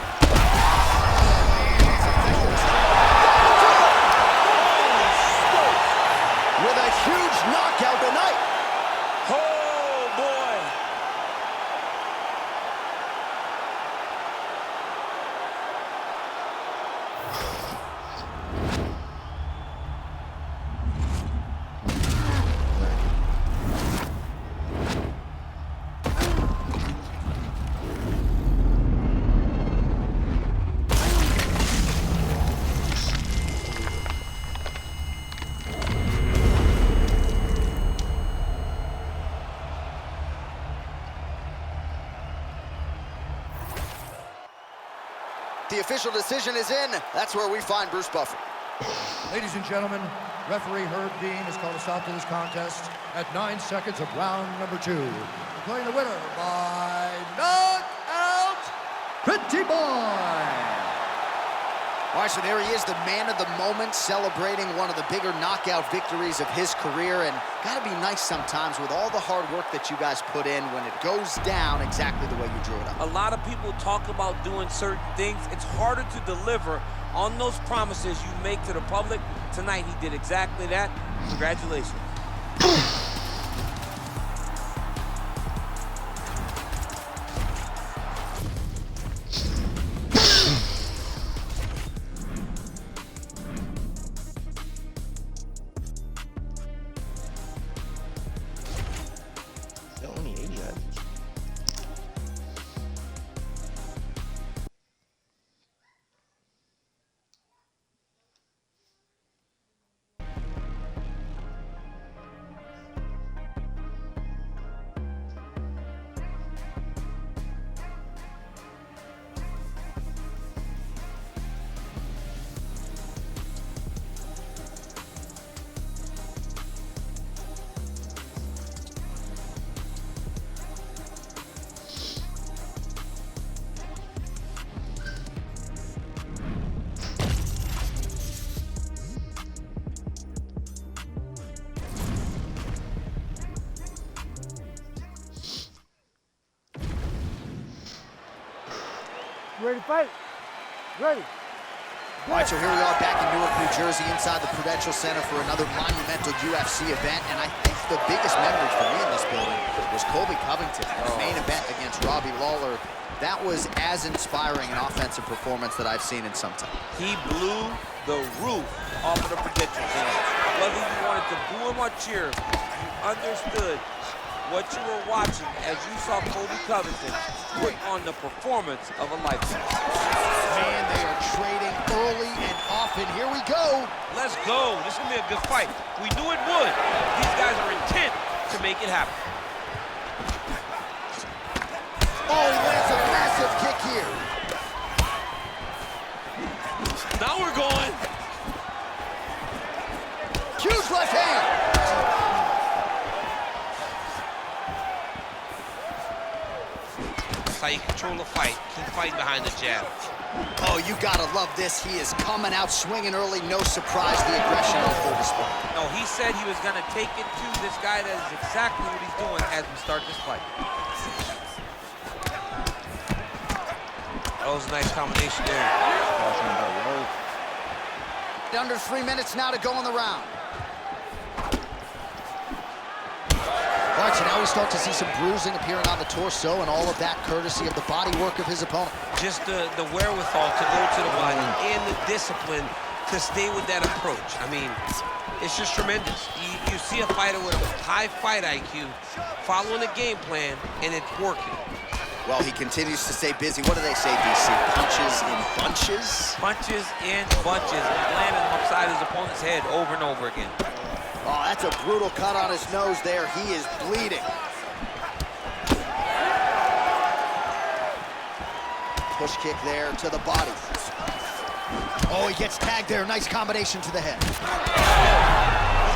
With a huge knockout tonight. Oh, boy. The official decision is in. That's where we find Bruce Buffer. Ladies and gentlemen, referee Herb Dean has called a stop to this contest at 9 seconds of round number 2. Declaring the winner by knockout, Pretty Boy. All right, so there he is, the man of the moment, celebrating one of the bigger knockout victories of his career. And gotta be nice sometimes with all the hard work that you guys put in when it goes down exactly the way you drew it up. A lot of people talk about doing certain things. It's harder to deliver on those promises you make to the public. Tonight, he did exactly that. Congratulations. Only 80 yards. Ready to fight? Ready. All right, so here we are back in Newark, New Jersey, inside the Prudential Center for another monumental UFC event. And I think the biggest memory for me in this building was Colby Covington, the main event against Robbie Lawler. That was as inspiring an offensive performance that I've seen in some time. He blew the roof off of the Prudential Center. Whether you wanted to boo him or cheer, you understood what you were watching as you saw Colby Covington put on the performance of a lifetime. Man, they are trading early and often. Here we go. Let's go. This is going to be a good fight. We knew it would. These guys are intent to make it happen. Oh, he lands a massive kick here. Now we're going. Huge left hand. How you control the fight. Keep fighting behind the jab. Oh, you gotta love this. He is coming out swinging early. No surprise, the aggression on full display. No, he said he was gonna take it to this guy. That is exactly what he's doing as we start this fight. That was a nice combination there. Under 3 minutes now to go in the round. All right, so now we start to see some bruising appearing on the torso, and all of that courtesy of the body work of his opponent. Just the wherewithal to go to the body and the discipline to stay with that approach. I mean, it's just tremendous. You see a fighter with a high fight IQ following a game plan, and it's working. Well, he continues to stay busy. What do they say, DC? Punches in bunches? Punches in bunches. He's landing upside his opponent's head over and over again. Oh, that's a brutal cut on his nose there. He is bleeding. Push kick there to the body. Oh, he gets tagged there. Nice combination to the head. He's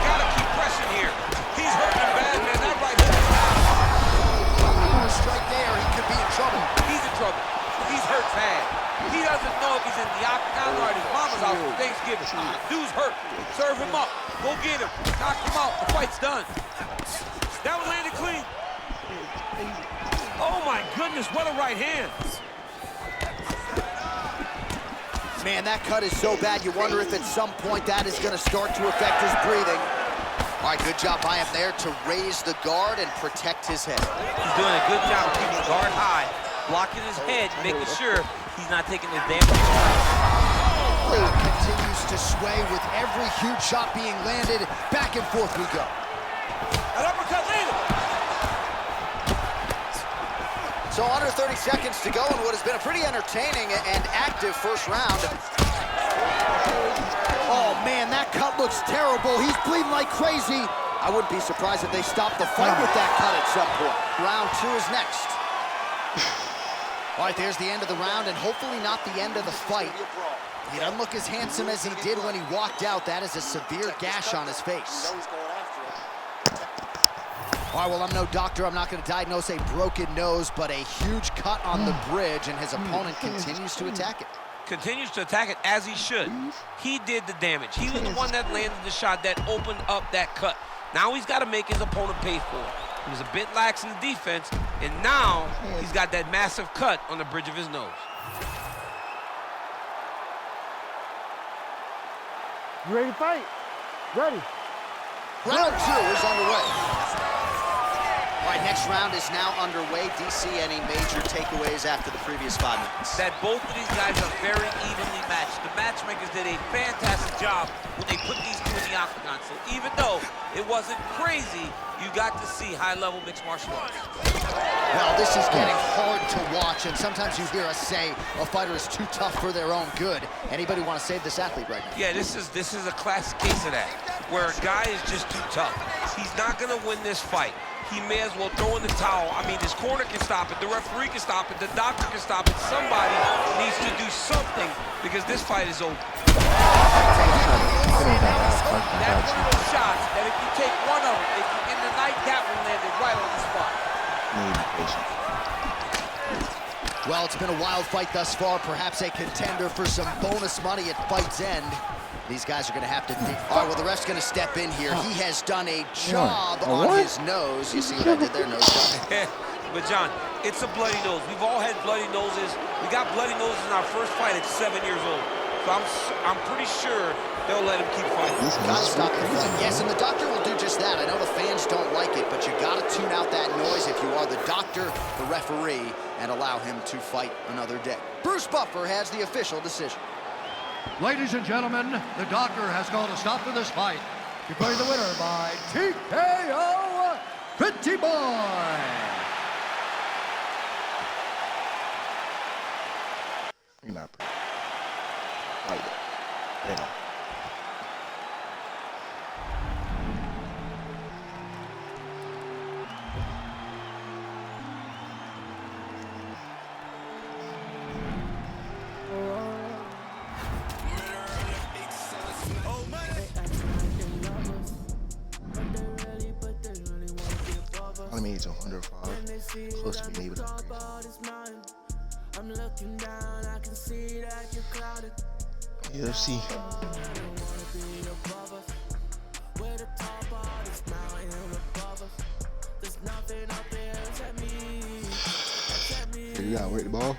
got to keep pressing here. He's hurting bad, man. That right hook. Strike there. He could be in trouble. He's in trouble. He's hurt bad. He doesn't know if he's in the octagon or at his mama's house for Thanksgiving. Dude's hurt. Serve him up. Go get him. Knock him out. The fight's done. That one landed clean. Oh, my goodness. What a right hand. Man, that cut is so bad, you wonder if at some point that is going to start to affect his breathing. All right, good job by him there to raise the guard and protect his head. He's doing a good job of keeping guard high, blocking his head, making sure he's not taking his damage. Continues to sway with every huge shot being landed. Back and forth we go. An uppercut landed. So under 30 seconds to go in what has been a pretty entertaining and active first round. Oh man, that cut looks terrible. He's bleeding like crazy. I wouldn't be surprised if they stopped the fight with that cut at some point. Round 2 is next. All right, there's the end of the round and hopefully not the end of the fight. He doesn't look as handsome as he did when he walked out. That is a severe gash on his face. All right, well, I'm no doctor. I'm not going to diagnose a broken nose, but a huge cut on the bridge, and his opponent continues to attack it. Continues to attack it as he should. He did the damage. He was the one that landed the shot that opened up that cut. Now he's got to make his opponent pay for it. He was a bit lax in the defense, and now he's got that massive cut on the bridge of his nose. You ready to fight? Ready. Round 2 is underway. All right, next round is now underway. DC, any major takeaways after the previous 5 minutes? That both of these guys are very evenly matched. The matchmakers did a fantastic job when they put these two in the octagon. So even though it wasn't crazy, you got to see high-level mixed martial arts. Well, this is getting hard to watch, and sometimes you hear us say a fighter is too tough for their own good. Anybody want to save this athlete right now? Yeah, this is a classic case of that, where a guy is just too tough. He's not going to win this fight. He may as well throw in the towel. I mean, his corner can stop it, the referee can stop it, the doctor can stop it. Somebody needs to do something because this fight is over. That's one of those shots that if you take one of them, if you're in the night, that one landed right on the spot. Well, it's been a wild fight thus far, perhaps a contender for some bonus money at fight's end. These guys are going to have to... All right, well, the ref's going to step in here. He has done a job on his nose. You see what I did there, nose job? But, John, it's a bloody nose. We've all had bloody noses. We got bloody noses in our first fight at 7 years old. So I'm pretty sure they'll let him keep fighting. Gotta stop the fight. Yes, and the doctor will do just that. I know the fans don't like it, but you gotta tune out that noise if you are the doctor, the referee, and allow him to fight another day. Bruce Buffer has the official decision. Ladies and gentlemen, the doctor has called a stop to this fight. Declaring the winner by TKO, Pretty Boy. You're not pretty. Like that. Yeah. I mean, it's 105. Close to being able to I'm looking down, I can see that you're clouded. UFC. You gotta wait the ball.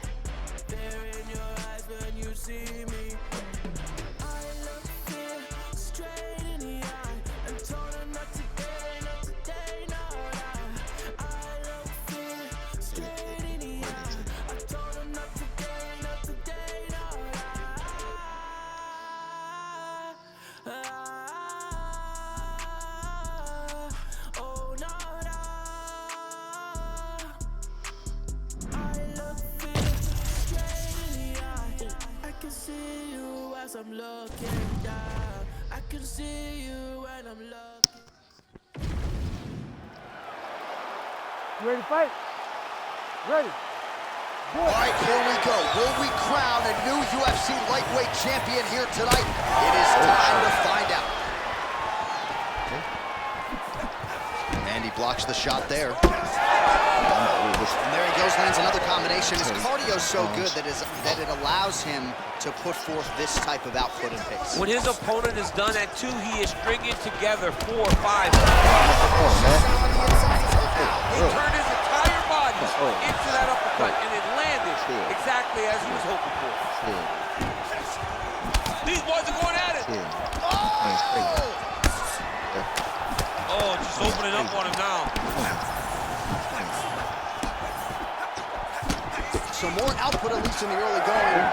I'm looking down, I can see you when I'm looking. You ready to fight? Ready. All right, here we go. Will we crown a new UFC lightweight champion here tonight? It is time to find out. And he blocks the shot there. And there he goes, lands another combination. His cardio's so good that it allows him to put forth this type of output and pace. When his opponent is done at 2, he is stringing together 4 or 5. He turned his entire body into that uppercut, and it landed exactly as he was hoping for. These boys are going at it. Oh, just opening up on him now. So more output, at least in the early going.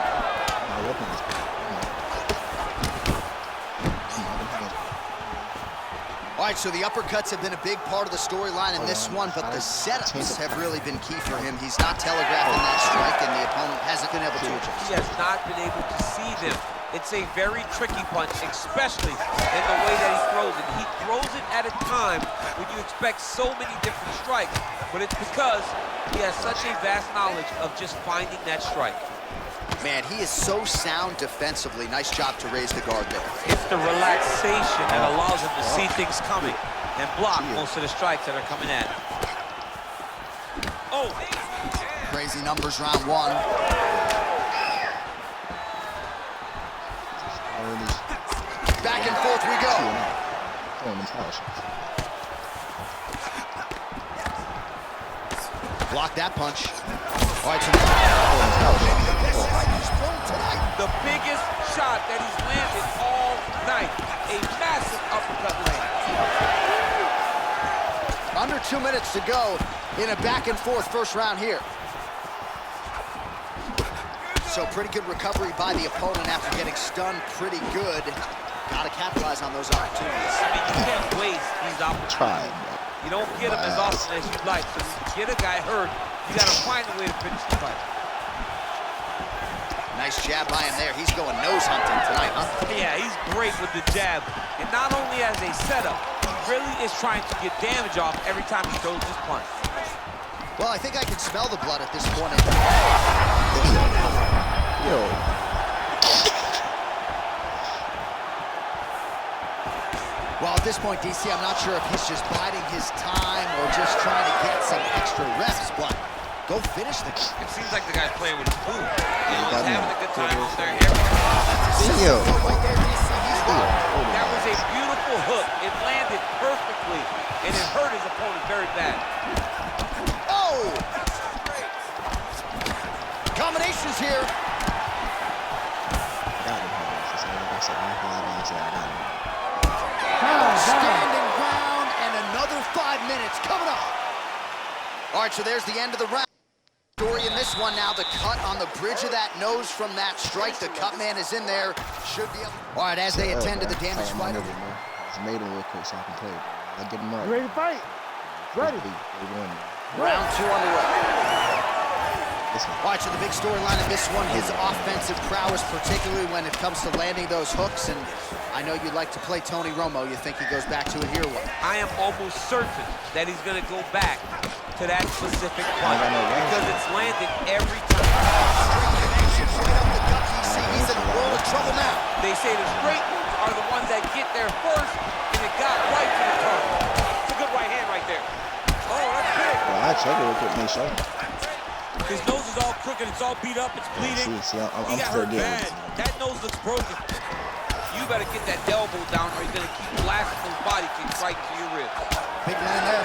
All right, so the uppercuts have been a big part of the storyline in this one, but the setups have really been key for him. He's not telegraphing that strike, and the opponent hasn't been able to adjust. He has not been able to see them. It's a very tricky punch, especially in the way that he throws it. He throws it at a time when you expect so many different strikes, but it's because he has such a vast knowledge of just finding that strike. Man, he is so sound defensively. Nice job to raise the guard there. It's the relaxation that allows him to see things coming and block most of the strikes that are coming at him. Oh! Crazy numbers round 1. Back and forth we go. Block that punch. All right, so the biggest shot that he's landed all night. A massive uppercut land. 2 minutes to go in a back-and-forth first round here. So pretty good recovery by the opponent after getting stunned pretty good. Got to capitalize on those opportunities. I mean, you can't waste these opportunities. You don't get them as often as you'd like. So you get a guy hurt, you got to find a way to finish the fight. Nice jab by him there. He's going nose hunting tonight, huh? Yeah, he's great with the jab. And not only as a setup, he really is trying to get damage off every time he throws his punch. Well, I think I can smell the blood at this point. Yo. Well, at this point, DC, I'm not sure if he's just biding his time or just trying to get some extra reps, but go finish the kick. It seems like the guy's playing with his food. You know, he's having a good time out there. Yo. That was a beautiful hook. It landed perfectly, and it hurt his opponent very bad. Oh! Combinations here. Standing ground, and another 5 minutes coming up. All right, so there's the end of the round. Story in this one now, the cut on the bridge of that nose from that strike. The cut man is in there. Should be able. All right, as they attend to the damage fighter. Just made him real quick so I can play. I get him right. You ready to fight? Ready. Round 2 underway. All right, so the big storyline in this one, his offensive prowess, particularly when it comes to landing those hooks. And I know you'd like to play Tony Romo. You think he goes back to it here? What? I am almost certain that he's going to go back to that specific punch because it's landed every time. He's in a world of trouble now. They say the straight ones are the ones that get there first, and it got right to the target. It's a good right hand right there. Oh, that's big. Well, I check it with my shoulder. His nose is all crooked, it's all beat up, it's bleeding. See, I'm he got hurt bad. That nose looks broken. You better get that elbow down or he's gonna keep blasting those body kicks right to your ribs. Big man there.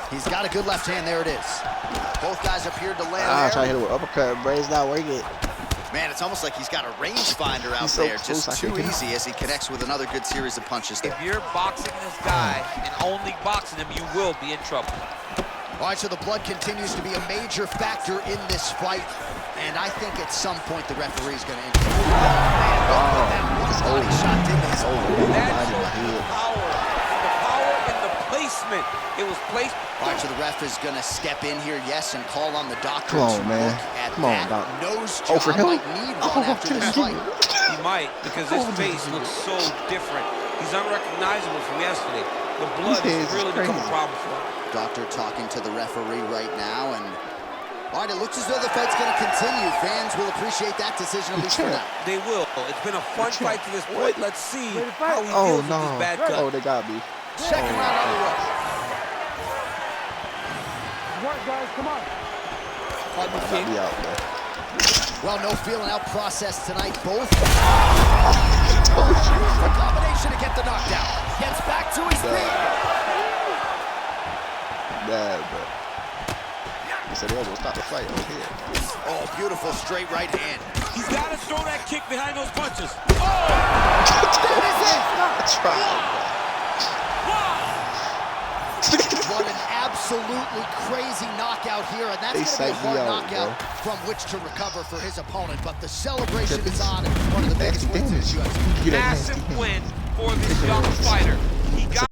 He's got a good left hand, there it is. Both guys appeared to land there. Try to hit it with uppercut, but it's not working. Man, it's almost like he's got a rangefinder out there. Just too easy as he connects with another good series of punches there. If you're boxing this guy and only boxing him, you will be in trouble. All right, so the blood continues to be a major factor in this fight. And I think at some point the referee's going to intervene. That one body shot did his power and the placement. It was placed. All right, so the ref is going to step in here, yes, and call on the doctor. Come on, man. Come on, doc. Nose job might need one after this fight. He might, because his face looks so different. He's unrecognizable from yesterday. The blood has really become a problem for him. Doctor talking to the referee right now, and all right, it looks as though the fight's going to continue. Fans will appreciate that decision, at least for now. They will. It's been a fun fight to this point. Let's see how he deals with this bad cut. Oh, they got me. Second round on the way. Work, guys, come on. Pardon me, King. Well, no feeling out process tonight. Both. A combination to get the knockdown. Gets back to his feet. Yeah, bro. He said, "Oh, we'll stop the fight over here." Oh, beautiful straight right hand. He's got to throw that kick behind those punches. Oh! That is it! That's right. What an absolutely crazy knockout here, and that's going to be a hard knockout from which to recover for his opponent. But the celebration is on, and one of the biggest wins in this UFC. Massive win for this young fighter. He got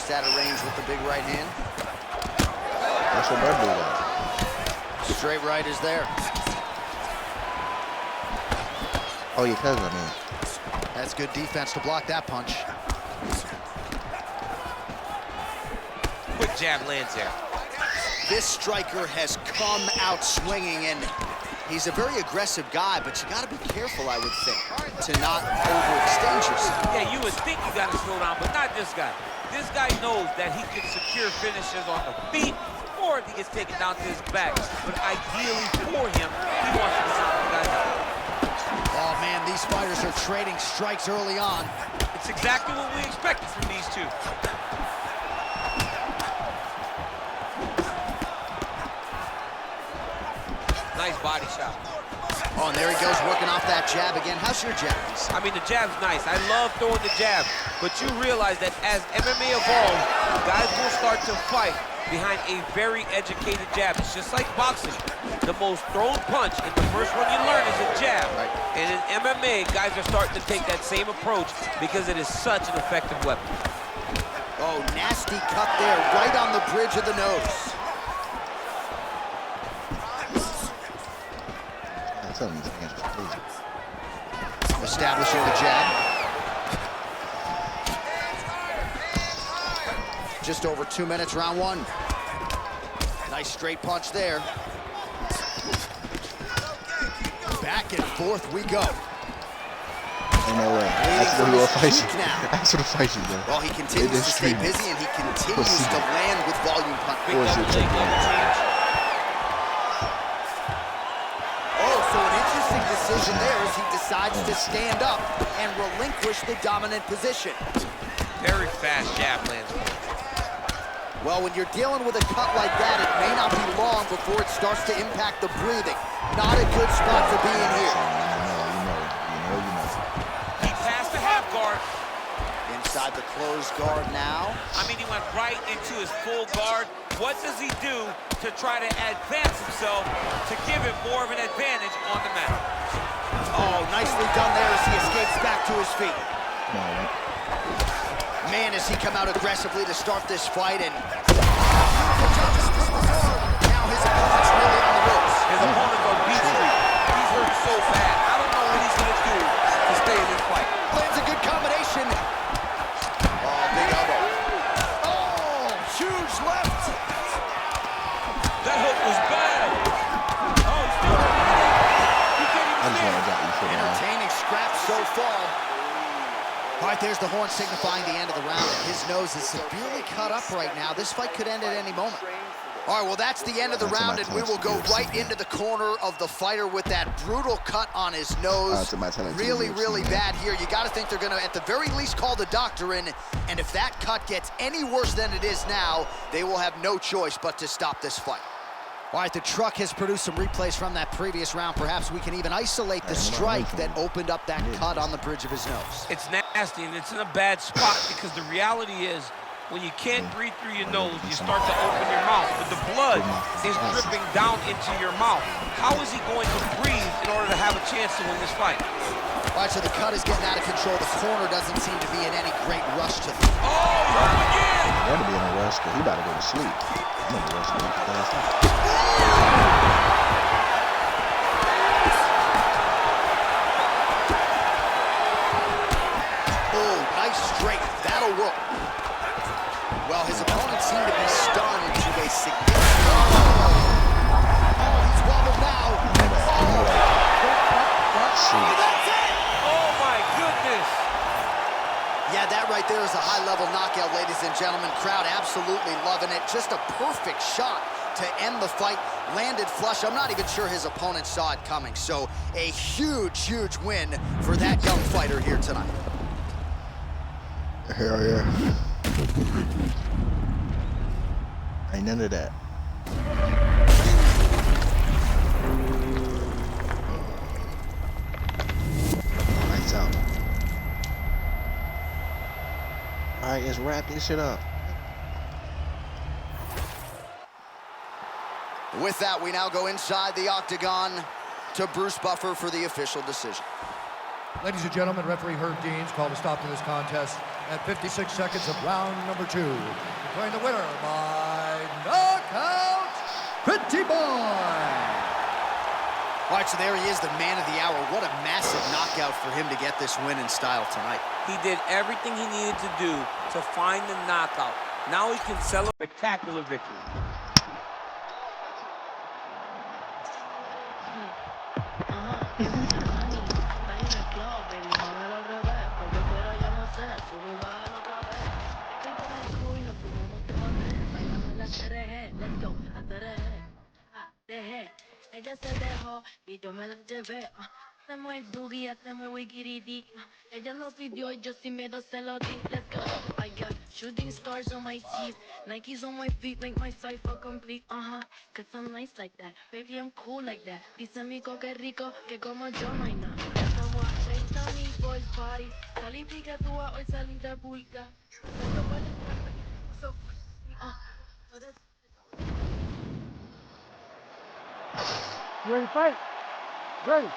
just out of range with the big right hand. That's what Bird do. Straight right is there. Oh, your cousin, I mean. That's good defense to block that punch. Quick jab lands there. This striker has come out swinging, and he's a very aggressive guy, but you got to be careful, I would think, to not overextend yourself. Yeah, you would think you got to slow down, but not this guy. This guy knows that he can secure finishes on the feet, or if he gets taken down to his back. But ideally for him, he wants to knock the guy down. Oh, man, these fighters are trading strikes early on. It's exactly what we expected from these two. Nice body shot. Oh, and there he goes, working off that jab again. How's your jab? I mean, the jab's nice. I love throwing the jab, but you realize that as MMA evolves, guys will start to fight behind a very educated jab. It's just like boxing. The most thrown punch, and the first one you learn is a jab. Right. And in MMA, guys are starting to take that same approach because it is such an effective weapon. Oh, nasty cut there, right on the bridge of the nose. Establishing the jab. Just over 2 minutes, round one. Nice straight punch there. Back and forth we go. Ain't no way. That's what he'll fight you. That's what he'll fight you, bro. Well, he continues to stay busy, and he continues to land with volume punches. So an interesting decision there as he decides to stand up and relinquish the dominant position. Very fast jab lands. Well, when you're dealing with a cut like that, it may not be long before it starts to impact the breathing. Not a good spot to be in here. He passed the half guard. Inside the closed guard now. I mean, he went right into his full guard. What does he do to try to advance himself to give him more of an advantage on the mat? Oh, nicely done there as he escapes back to his feet. Man, has he come out aggressively to start this fight, and now his opponent's really on the ropes. His opponent's on beat street. He's hurt so bad. I don't know what he's going to do to stay in this fight. Lands a good combination. Oh, big elbow. Oh, huge left. That hook was bad. Oh, still entertaining scrap so far. All right, there's the horn signifying the end of the round. His nose is severely cut up right now. This fight could end at any moment. All right, well, that's the end of the round, and we will go right into the corner of the fighter with that brutal cut on his nose. Really, really bad here. You got to think they're going to, at the very least, call the doctor in, and if that cut gets any worse than it is now, they will have no choice but to stop this fight. All right, the truck has produced some replays from that previous round. Perhaps we can even isolate the strike that opened up that cut on the bridge of his nose. It's nasty, and it's in a bad spot because the reality is when you can't breathe through your nose, you start to open your mouth, but the blood is dripping down into your mouth. How is he going to breathe in order to have a chance to win this fight? All right, so the cut is getting out of control. The corner doesn't seem to be in any great rush to... Oh, again! He better be in a rush, because he about to go to sleep. I'm in a rush to get the last time. Oh, nice straight. That'll work. Well, his opponent seemed to be stunned to a significant... Oh, he's wobbled now. That's it! Oh, my goodness! Yeah, that right there is a high-level knockout, ladies and gentlemen. Crowd absolutely loving it. Just a perfect shot to end the fight. Landed flush. I'm not even sure his opponent saw it coming. So a huge, huge win for that young fighter here tonight. Hell yeah. Ain't none of that. Lights out. All right, let's wrap this shit up. With that, we now go inside the octagon to Bruce Buffer for the official decision. Ladies and gentlemen, referee Herb Deans called a stop to this contest at 56 seconds of round number 2. Declaring the winner by knockout, Pretty Boy. All right, so there he is, the man of the hour. What a massive knockout for him to get this win in style tonight. He did everything he needed to do to find the knockout. Now he can celebrate a spectacular victory. Ella se dejó y yo me la llevé. Hacemos el boogie, hacemos el wiggy. Ella lo pidió y yo sin miedo se lo di. Let's go. I got shooting stars on my teeth, Nikes on my feet, make my cipher complete. Cause I'm nice like that, baby I'm cool like that. Dice mi que rico, que como yo no hay nada. Estamos a 30 mil boys party. Salí pica tú hoy salí de pulga. You ready to fight? Ready.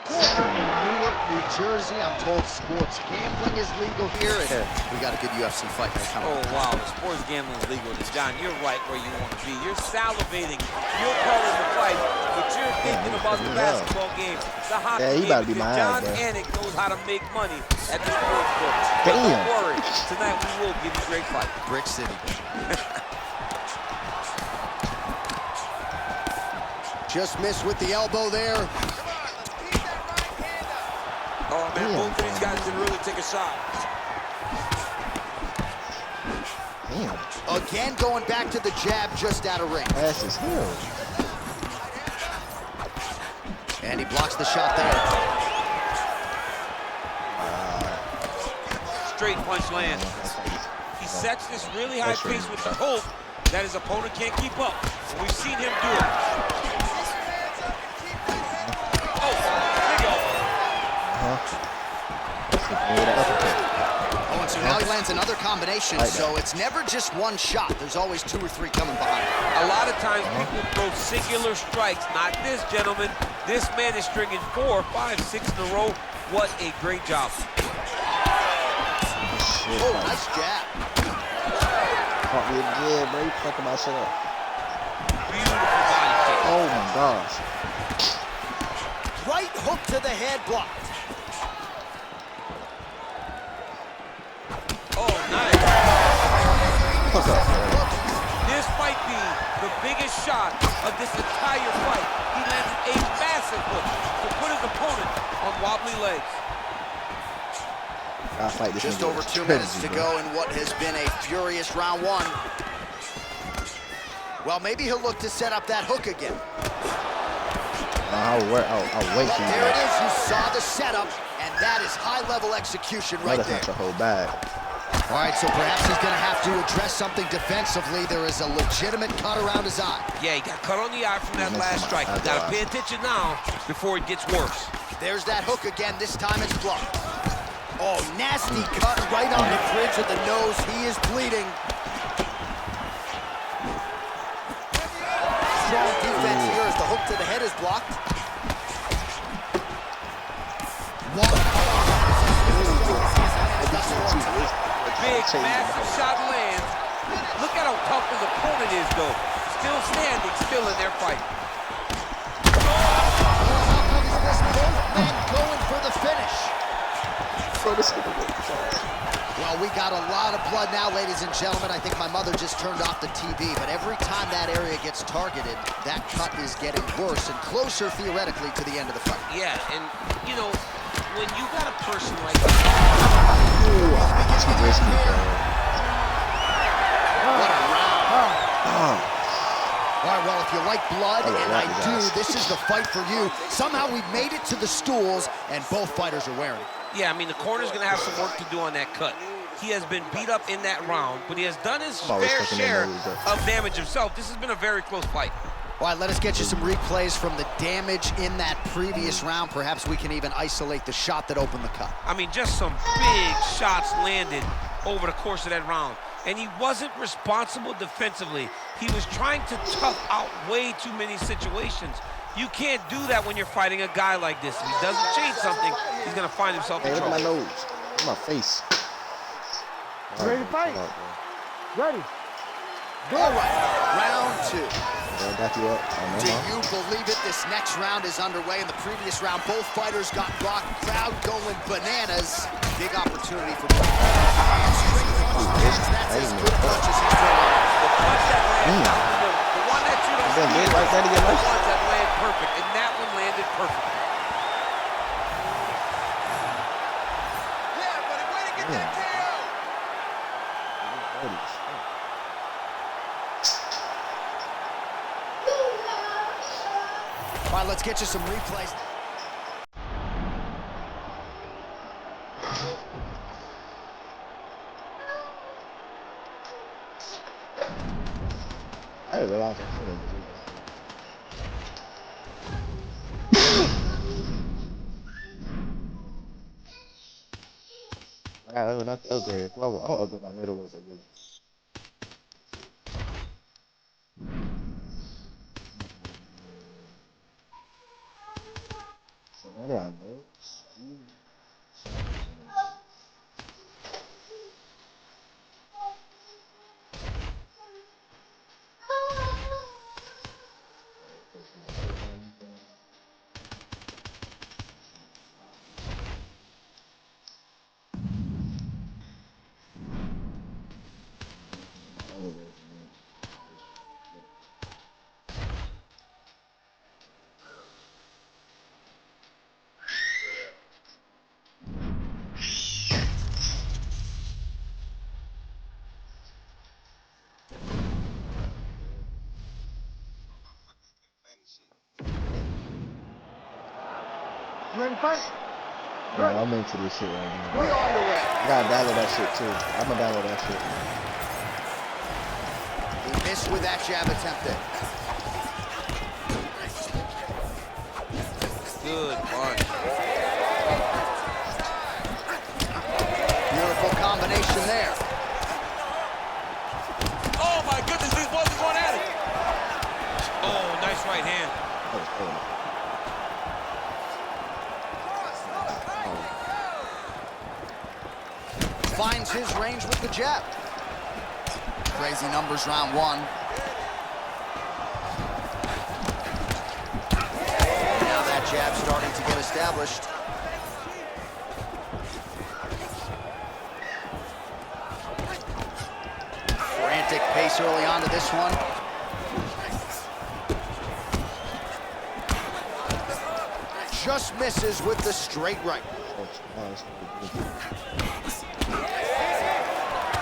Newark, New Jersey, I'm told sports gambling is legal here, and we got a good UFC fight night coming. Oh, wow, sports gambling is legal. John, you're right where you want to be. You're salivating. You're calling the fight, but you're thinking about the basketball game, the hockey game. He about to be my John ass, bro. Anik knows how to make money at the sports book. But don't worry, tonight we will give you a great fight. Brick City. Just missed with the elbow there. Oh, man, both of these guys can really take a shot. Damn. Again, going back to the jab just out of range. Ass is huge. And he blocks the shot there. Straight punch lands. He sets this really high pace with the hope that his opponent can't keep up. And we've seen him do it. Oh, and so now he lands another combination, so it's never just one shot. There's always 2 or 3 coming behind. A lot of times people throw singular strikes. Not this, gentlemen. This man is stringing 4, 5, 6 in a row. What a great job. Oh, nice jab. Caught me again, bro. You fucking my shit up. Beautiful body kick. Oh my gosh. Right hook to the head blocked. Oh, nice. Fuck up. This might be the biggest shot of this entire fight. He landed a massive hook to put his opponent on wobbly legs. Just over 2 minutes to go in what has been a furious round 1. Well, maybe he'll look to set up that hook again. I'll wait for you. There it is. You saw the setup, and that is high-level execution right there. That's not the whole bag. All right, so perhaps he's going to have to address something defensively. There is a legitimate cut around his eye. Yeah, he got cut on the eye from that last strike. You got to pay attention now before it gets worse. There's that hook again. This time it's blocked. Oh, nasty cut right on the bridge of the nose. He is bleeding. Strong defense here as the hook to the head is blocked. Big, massive shot lands. Look at how tough his opponent is, though. Still standing, still in their fight. Both men going for the finish. Well, we got a lot of blood now, ladies and gentlemen. I think my mother just turned off the TV, but every time that area gets targeted, that cut is getting worse and closer, theoretically, to the end of the fight. Yeah, and, you know, when you got a person like that... What a round. All right, well, if you like blood, and I do, this is the fight for you. Somehow we've made it to the stools, and both fighters are wearing it. Yeah, I mean, the corner's going to have some work to do on that cut. He has been beat up in that round, but he has done his fair share of damage himself. This has been a very close fight. All right, let us get you some replays from the damage in that previous round. Perhaps we can even isolate the shot that opened the cut. I mean, just some big shots landed over the course of that round. And he wasn't responsible defensively. He was trying to tough out way too many situations. You can't do that when you're fighting a guy like this. If he doesn't change something, he's gonna find himself in Hey, look trouble. at my nose. Look at my face. You ready to fight? Ready. All right, round two. I got you up. Do you believe it? This next round is underway. In the previous round, both fighters got rocked. Crowd going bananas. Big opportunity for both. That's as good a punch as he's thrown. The punch that lands out the middle. The one that you don't see is like that again, the ones that land perfect, and that one landed perfect. Yeah, buddy, way to get that KO. All right, let's get you some replays. I didn't realize I couldn't do that. I don't not the upgrade. Well, I'll upgrade my middle with it. So better on those. You ready to fight? Yeah, I'm into this shit right now. We're on the way. I gotta download that shit too. I'm gonna download that shit. He missed with that jab attempt there. Good punch. Beautiful combination there. Oh my goodness, these boys are going at it. Oh, nice right hand. Finds his range with the jab. Crazy numbers round one. Now that jab starting to get established. Frantic pace early on to this one. Just misses with the straight right.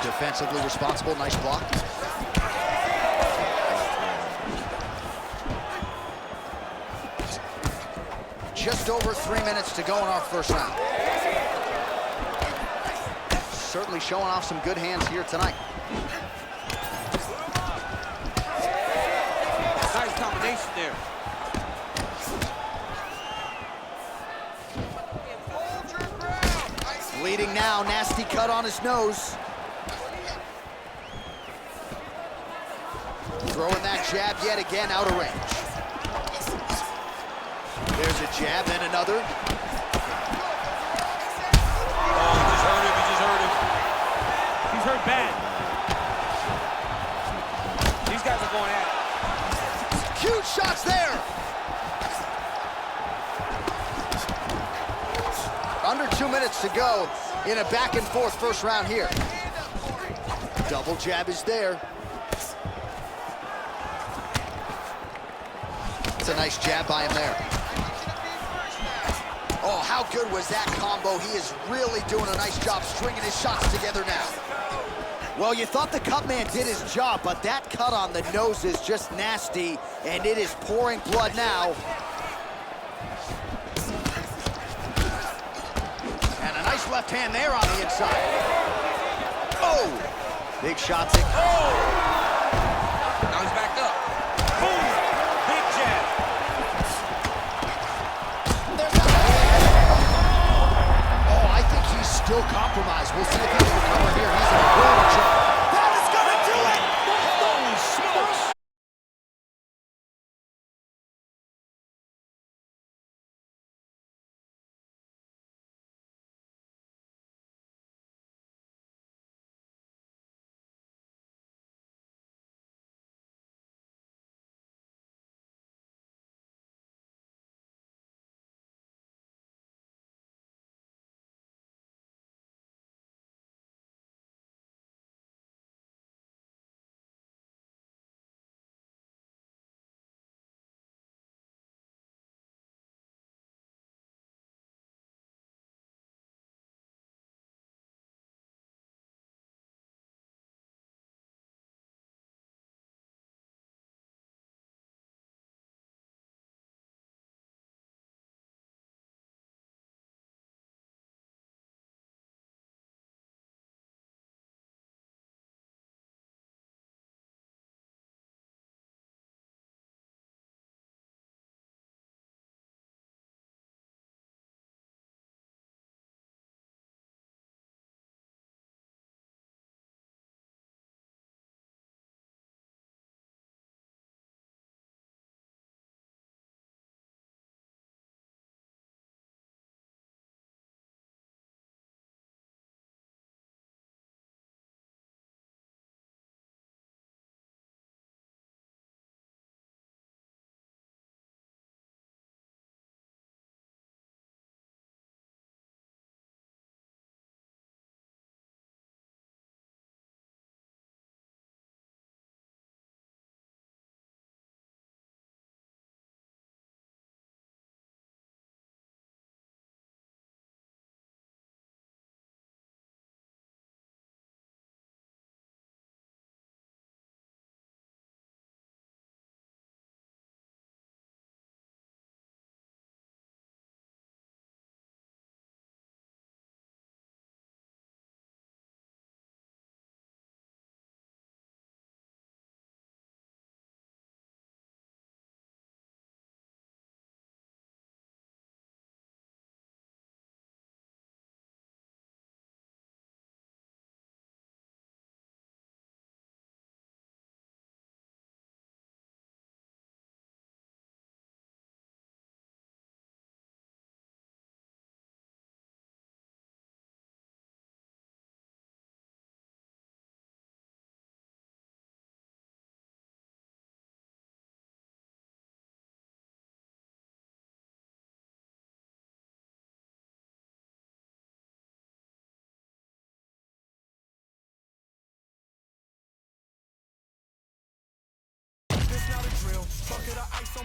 Defensively responsible, nice block. Just over 3 minutes to go in our first round. Certainly showing off some good hands here tonight. Nice combination there. Leading now, nasty cut on his nose. Throwing that jab yet again out of range. There's a jab, then another. Oh, he just hurt him, he just hurt him. He's hurt bad. These guys are going at it. Huge shots there. Under 2 minutes to go in a back and forth first round here. Double jab is there. It's a nice jab by him there. Oh, how good was that combo? He is really doing a nice job stringing his shots together now. Well, you thought the cut man did his job, but that cut on the nose is just nasty, and it is pouring blood now. And a nice left hand there on the inside. Oh! Big shots. Oh! Now he's back up. Boom! Big jab. Oh, I think he's still compromised. We'll see if he can recover here. He's in a world of trouble. That is gonna do it! Holy smokes!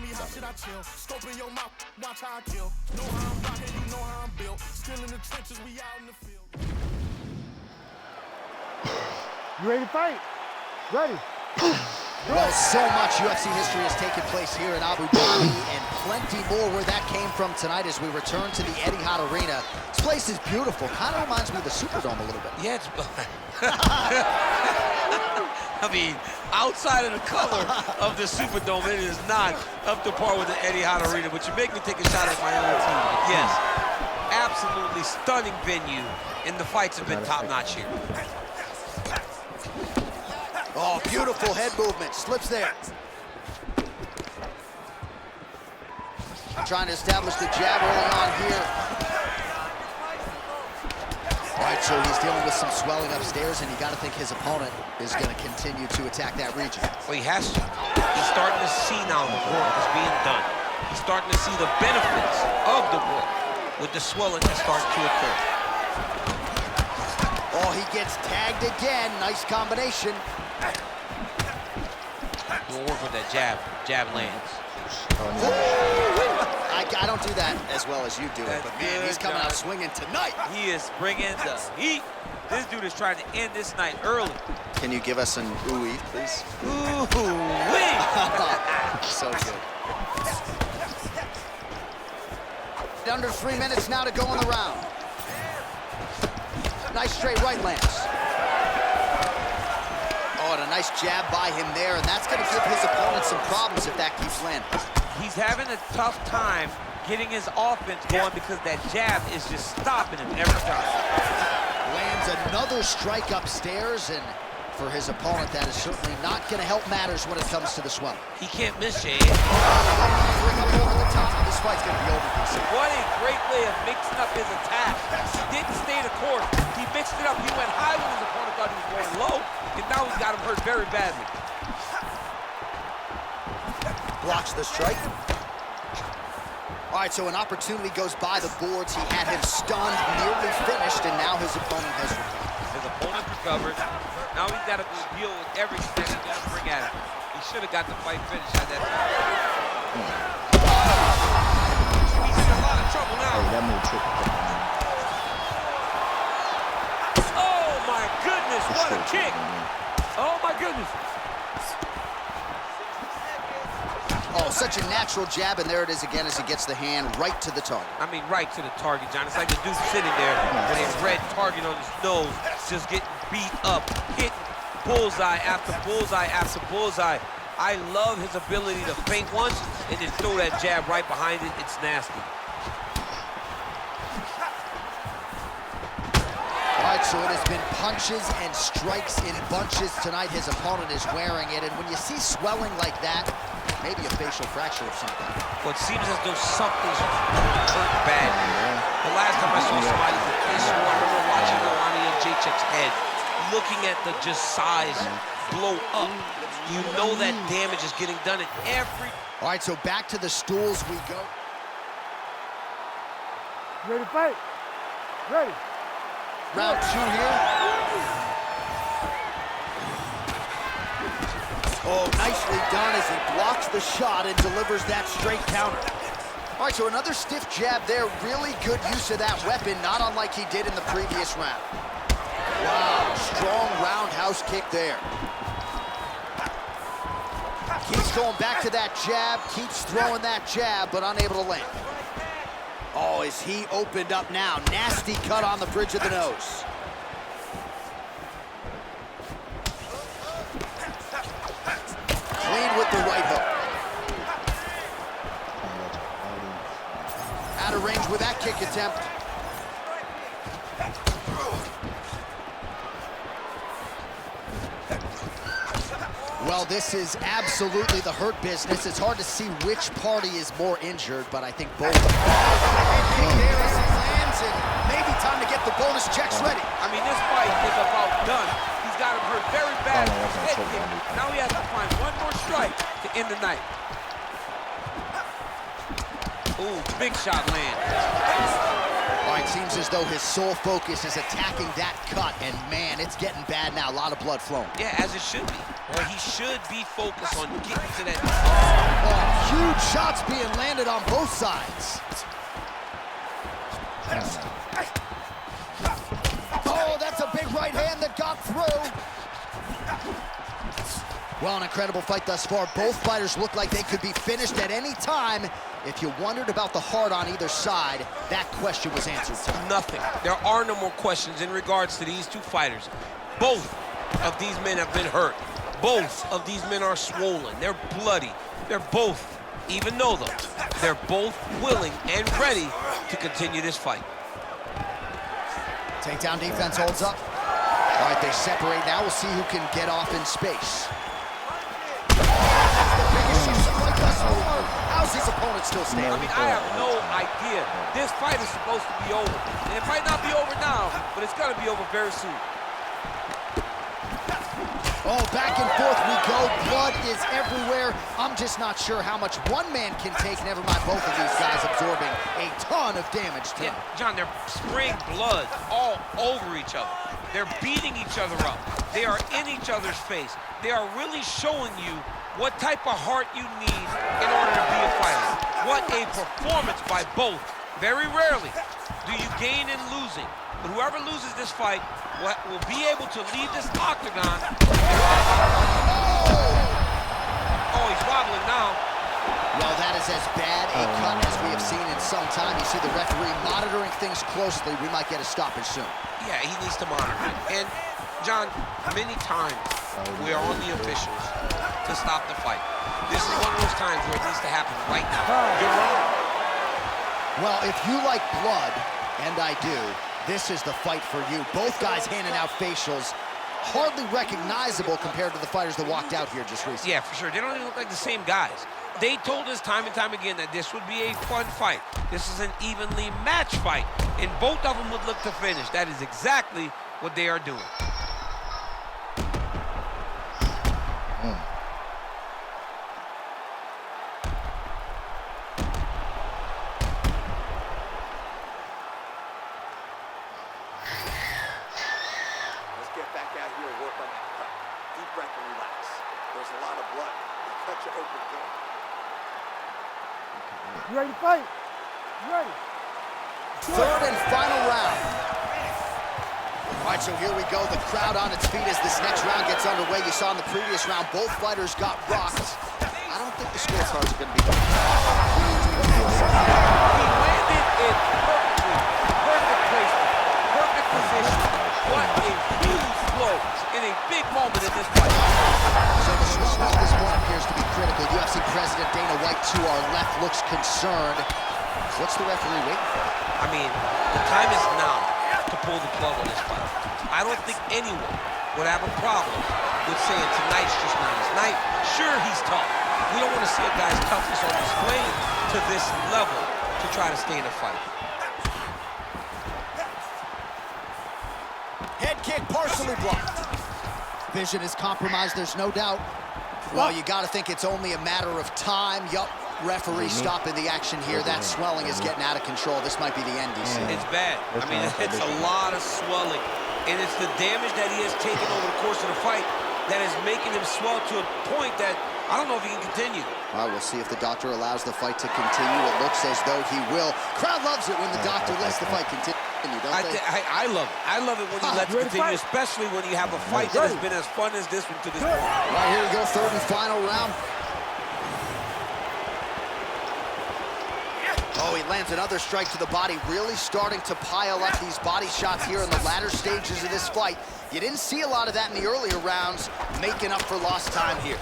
me how should I chill. Scope in your mouth, watch how I kill. Know how I'm rocking, you know how I'm built. Still in the trenches, we out in the field. You ready to fight? Ready. Well, so much UFC history has taken place here in Abu Dhabi, and plenty more where that came from tonight as we return to the Etihad Arena. This place is beautiful. Kind of reminds me of the Superdome a little bit. Yeah, it's... I mean, outside of the color of the Superdome, it is not up to par with the Etihad Arena, but you make me take a shot at my own team. Yes, absolutely stunning venue, and the fights have been top-notch here. Oh, beautiful head movement. Slips there. Trying to establish the jab early on here. All right, so he's dealing with some swelling upstairs, and you got to think his opponent is going to continue to attack that region. Well, he has to. He's starting to see now the work is being done. He's starting to see the benefits of the work with the swelling that's starting to occur. Oh, he gets tagged again. Nice combination. We'll work with that jab. Jab lands. I don't do that as well as you do it, but man, he's coming out swinging tonight. He is bringing the heat. This dude is trying to end this night early. Can you give us an ooh-wee, please? Ooh-wee! So good. Under 3 minutes now to go in the round. Nice straight right lands. Oh, and a nice jab by him there, and that's going to give his opponent some problems if that keeps landing. He's having a tough time getting his offense going because that jab is just stopping him every time. Lands another strike upstairs, and for his opponent, that is certainly not going to help matters when it comes to the swelling. He can't miss, Shane. Bring up over the top. This fight's going to be over pretty soon. What a great way of mixing up his attack. He didn't stay the course. He mixed it up. He went high when his opponent thought he was going low, and now he's got him hurt very badly. Blocks the strike. All right, so an opportunity goes by the boards. He had him stunned, nearly finished, and now his opponent has recovered. His opponent recovered. Now he's got to deal with everything that he's going to bring at him. He should have got the fight finished at that time. He's in a lot of trouble now. Hey, that move tripped. Oh, my goodness, what a kick. Oh, my goodness. Oh, such a natural jab, and there it is again as he gets the hand right to the target. I mean, right to the target, John. It's like the dude sitting there with a red target on his nose, just getting beat up, hitting bullseye after bullseye after bullseye. I love his ability to feint once and then throw that jab right behind it. It's nasty. All right, so it has been punches and strikes in bunches tonight. His opponent is wearing it, and when you see swelling like that, maybe a facial fracture or something. Well, it seems as though something's hurt bad. The last time I saw somebody with this, I remember watching Ronnie and Jacek's head, looking at the just size blow up. You know that damage is getting done at every... All right, so back to the stools we go. You ready to fight? Ready. Round 2 here. Oh, nicely done as he blocks the shot and delivers that straight counter. All right, so another stiff jab there. Really good use of that weapon, not unlike he did in the previous round. Wow, strong roundhouse kick there. Keeps going back to that jab, keeps throwing that jab, but unable to land. Oh, is he opened up now? Nasty cut on the bridge of the nose. Clean with the right hook. Out of range with that kick attempt. Well, this is absolutely the hurt business. It's hard to see which party is more injured, but I think both. Kick there as he lands, and maybe time to get the bonus checks ready. I mean, this fight is about done. He's got him hurt very bad. Now he has to find one more strike to end the night. Ooh, big shot land. All right, right, seems as though his sole focus is attacking that cut, and man, it's getting bad now. A lot of blood flowing. Yeah, as it should be. Well, he should be focused on getting to that. Oh, huge shots being landed on both sides. Oh, that's a big right hand that got through. Well, an incredible fight thus far. Both fighters look like they could be finished at any time. If you wondered about the heart on either side, that question was answered. Nothing. There are no more questions in regards to these two fighters. Both of these men have been hurt. Both of these men are swollen. They're bloody. They're both, even though they're both willing and ready to continue this fight. Takedown defense holds up. All right, they separate now. We'll see who can get off in space. How's his opponent still standing? I mean, I have no idea. This fight is supposed to be over. And it might not be over now, but it's gonna be over very soon. Oh, back and forth we go. Blood is everywhere. I'm just not sure how much one man can take, never mind both of these guys absorbing a ton of damage tonight. Yeah, John, they're spraying blood all over each other. They're beating each other up. They are in each other's face. They are really showing you what type of heart you need in order to be a fighter. What a performance by both. Very rarely do you gain in losing. But whoever loses this fight will be able to leave this octagon. Oh, he's wobbling now. Well, that is as bad a cut as we have seen in some time. You see the referee monitoring things closely. We might get a stoppage soon. Yeah, he needs to monitor it. And, John, many times we are on the officials to stop the fight. This is one of those times where it needs to happen right now. You're wrong. Well, if you like blood, and I do, this is the fight for you. Both guys handing out facials, hardly recognizable compared to the fighters that walked out here just recently. Yeah, for sure. They don't even look like the same guys. They told us time and time again that this would be a fun fight. This is an evenly matched fight, and both of them would look to finish. That is exactly what they are doing. You ready to fight? You ready? Third and final round. All right, so here we go. The crowd on its feet as this next round gets underway. You saw in the previous round, both fighters got rocked. I don't think the scorecards are going to be... He landed it perfectly. Perfect placement. Perfect position. What a huge blow in a big moment in this fight. So the struggle at this point appears to be critical. UFC President Dana White to our left looks concerned. What's the referee waiting for? I mean, the time is now to pull the plug on this fight. I don't think anyone would have a problem with saying tonight's just not his night. Sure, he's tough. We don't want to see a guy's toughness on display to this level to try to stay in a fight. Head kick partially blocked. Vision is compromised, there's no doubt. Well, you got to think it's only a matter of time. Yup, referee stopping the action here. That swelling is getting out of control. This might be the end, DC. It's bad. I mean, it's a lot of swelling. And it's the damage that he has taken over the course of the fight that is making him swell to a point that I don't know if he can continue. All right, we'll see if the doctor allows the fight to continue. It looks as though he will. Crowd loves it when the doctor lets the fight continue, don't they? I love it. I love it when he lets it continue, especially when you have a fight that has been as fun as this one to this point. All right, here we go, third and final round. Oh, he lands another strike to the body, really starting to pile up these body shots here in the latter stages of this fight. You didn't see a lot of that in the earlier rounds, making up for lost time here.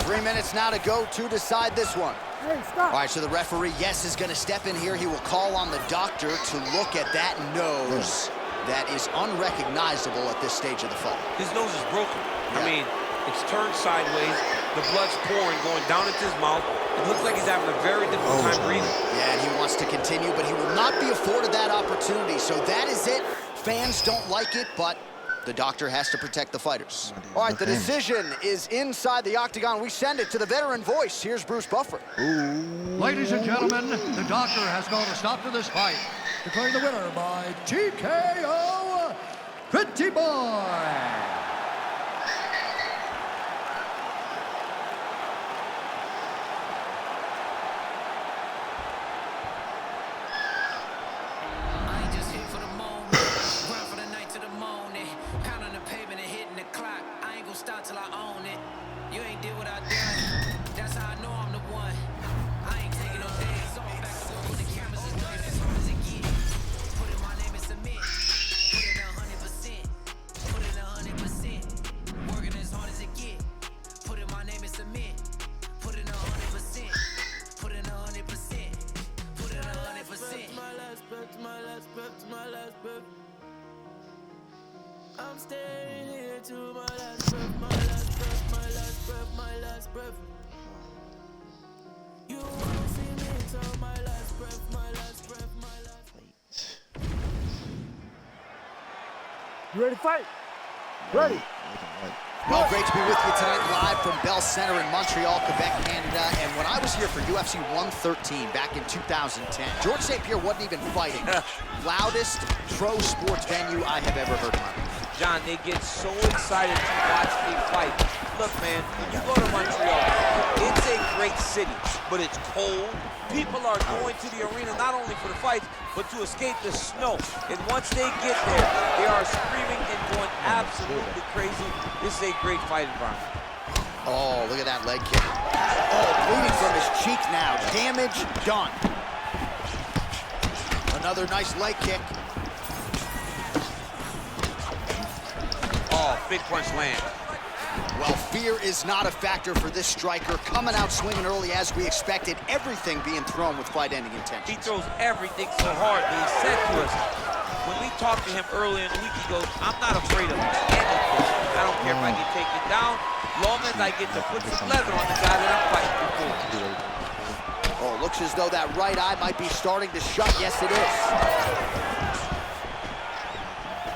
3 minutes now to go to decide this one. Hey, stop. All right, so the referee, yes, is going to step in here. He will call on the doctor to look at that nose that is unrecognizable at this stage of the fight. His nose is broken. I mean, it's turned sideways. The blood's pouring, going down into his mouth. It looks like he's having a very difficult time breathing. Yeah, and he wants to continue, but he will not be afforded that opportunity. So that is it. Fans don't like it, but The doctor has to protect the fighters. All right, the decision is inside the octagon. We send it to the veteran voice. Here's Bruce Buffer. Ladies and gentlemen, the doctor has called a stop to this fight, declaring the winner by TKO, Pretty Boy. Start till I own it. You ain't did what I done. That's how I know I'm the one. I ain't taking no days off. Back to when the cameras is done as hard as it get. Put in my name and submit. Put it 100%. Put it 100%. Working as hard as it get. Put in my name and submit. Put it 100%. Put it 100%. Put it 100%. My last breath, my last breath, my last breath. I'm staying here to my last breath, my last breath, my last breath, my last breath. You won't see me until my last breath, my last breath, my last breath. You ready to fight? Ready. Well, great to be with you tonight live from Bell Center in Montreal, Quebec, Canada. And when I was here for UFC 113 back in 2010, George St. Pierre wasn't even fighting. Loudest pro sports venue I have ever heard of. John, they get so excited to watch a fight. Look, man, you go to Montreal, it's a great city, but it's cold. People are going to the arena not only for the fights, but to escape the snow. And once they get there, they are screaming and going absolutely crazy. This is a great fight environment. Oh, look at that leg kick. Oh, bleeding from his cheek now. Damage done. Another nice leg kick. Oh, big punch land. Well, fear is not a factor for this striker. Coming out swinging early as we expected. Everything being thrown with fight-ending intention. He throws everything so hard that he said to us, when we talked to him earlier in the week, he goes, I'm not afraid of anything. I don't care if I get taken down, long as I get to put some leather on the guy that I'm fighting before. Oh, looks as though that right eye might be starting to shut. Yes, it is.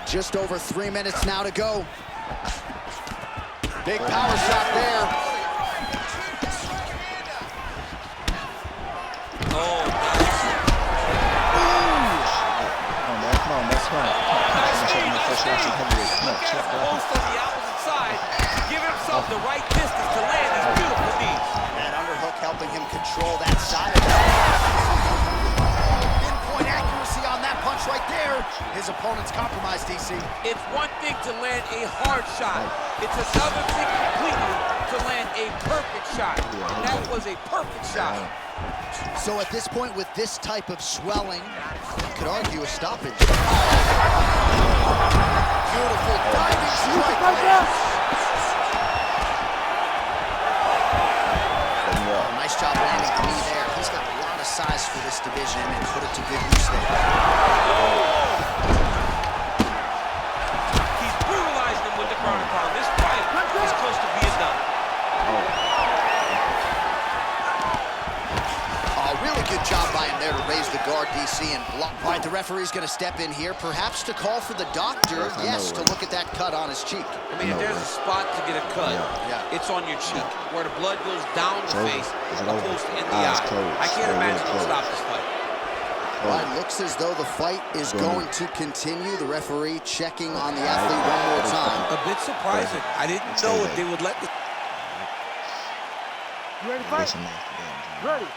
Just over 3 minutes now to go. Big power shot there. Oh, Come on, that's right. Post on the opposite side, giving himself the right distance to land these beautiful knees. That underhook helping him control that side of it. Pinpoint accuracy on that punch right there. His opponent's compromised, DC. It's one thing to land a hard shot. It's another thing completely to land a perfect shot. And that was a perfect shot. So at this point, with this type of swelling, you could argue a stoppage. Beautiful diving strike. Nice job landing the knee there. He's got a lot of size for this division and put it to good use there. He's brutalized him with the ground and pound. This fight is close to being done. Really good job by him there to raise the guard, DC, and block. All right, the referee's going to step in here, perhaps to call for the doctor, yes, to look at that cut on his cheek. I mean, if there's a spot to get a cut, it's on your cheek, where the blood goes down the face, opposed to in the eye. I can't imagine he'll stop this fight. Well, it looks as though the fight is going to continue. The referee checking on the athlete one more time. A bit surprising. I didn't know if they would let the... You ready to fight? Ready.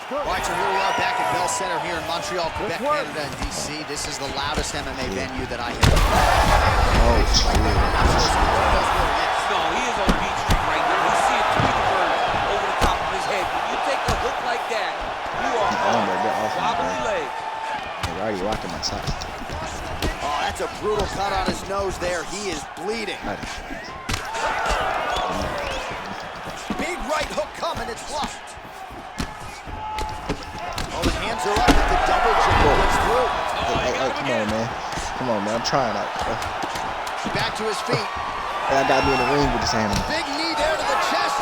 All right, so here we are back at Bell Center here in Montreal, Quebec, Canada, and DC. This is the loudest MMA venue that I have. No, he is on Beach Street right now. He's seeing Tweety over the top of his head. When you take a hook like that, you are on wobbly legs. You're already rocking my socks. Oh, that's a brutal cut on his nose there. He is bleeding. Big right hook coming, it's blocked. Oh, the hands are up with the double jab. Gets through. Come on, man. Come on, man. I'm trying out. Back to his feet. That got me in the ring with this animal. Big knee there to the chest.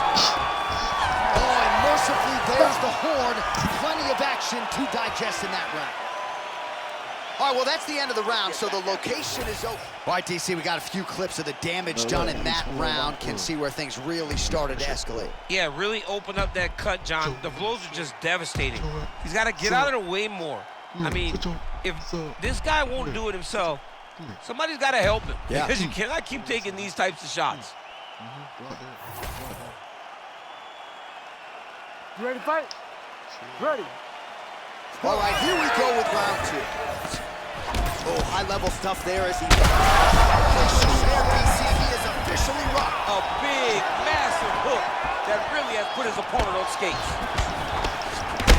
Oh, and mercifully, there's the horn. Plenty of action to digest in that round. All right, well, that's the end of the round, so the location is open. All right, DC, we got a few clips of the damage done in that round. Can see where things really started to escalate. Yeah, really open up that cut, John. The blows are just devastating. He's got to get out of the way more. I mean, if this guy won't do it himself, somebody's got to help him. Yeah. Because you cannot keep taking these types of shots. You ready to fight? Ready. All right, here we go with round 2. Oh, high-level stuff there as he... There, DC, he is officially rocked. A big, massive hook that really has put his opponent on skates.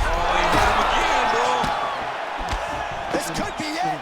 Oh, he hit him again, bro. This could be it.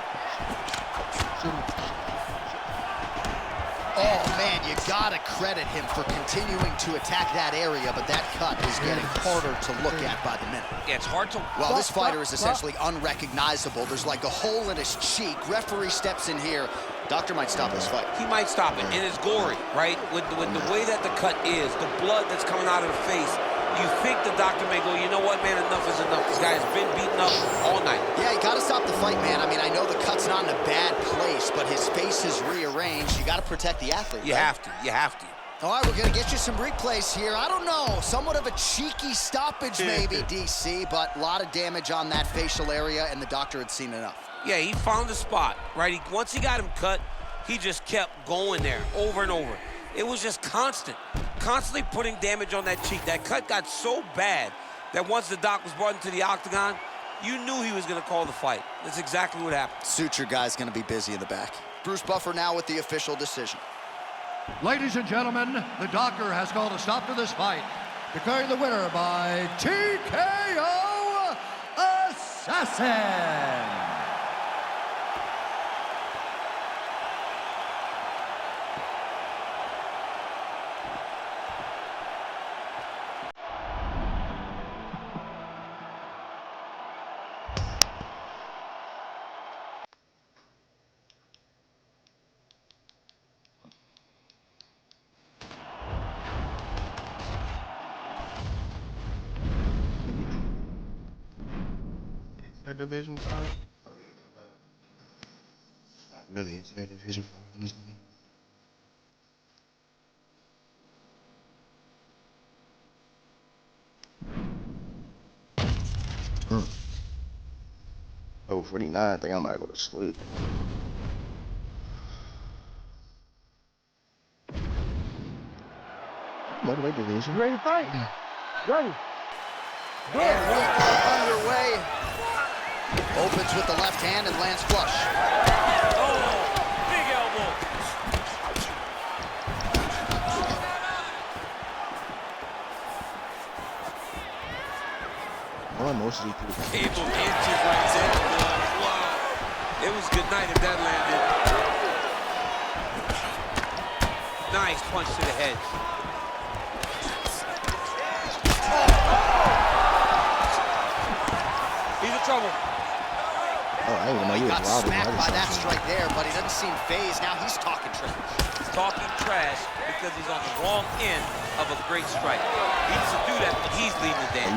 Oh, man, you gotta credit him for continuing to attack that area, but that cut is getting harder to look at by the minute. Yeah, it's hard to... Well, this fighter is essentially unrecognizable. There's like a hole in his cheek. Referee steps in here. Doctor might stop this fight. He might stop it, and it's gory, right? With the way that the cut is, the blood that's coming out of the face, you think the doctor may go, you know what, man, enough is enough. This guy has been beaten up all night. Yeah, you gotta stop the fight, man. I mean, I know the cut's not in a bad place, but his face is rearranged. You gotta protect the athlete. You have to, you have to. All right, we're gonna get you some replays here. I don't know, somewhat of a cheeky stoppage maybe, DC, but a lot of damage on that facial area, and the doctor had seen enough. Yeah, he found the spot, right? Once he got him cut, he just kept going there over and over. It was just constantly putting damage on that cheek. That cut got so bad that once the doc was brought into the octagon, you knew he was gonna call the fight. That's exactly what happened. Suture guy's gonna be busy in the back. Bruce Buffer now with the official decision. Ladies and gentlemen, the doctor has called a stop to this fight, declaring the winner by TKO Assassin. Their division fight? Really, it's their division fight. Oh, 49, I think I might go to sleep. Motivate division. You ready to fight? Yeah. Ready. And we are underway. Opens with the left hand and lands flush. Oh, big elbow. Oh, mostly through. Came from inches right there. Wow. It was good night if that landed. Nice punch to the head. He's in trouble. Oh, I didn't even know you was Got robbing. smacked by that strike there, but he doesn't seem phased. Now he's talking trash. He's talking trash because he's on the wrong end of a great strike. He needs to do that when he's leading the dance.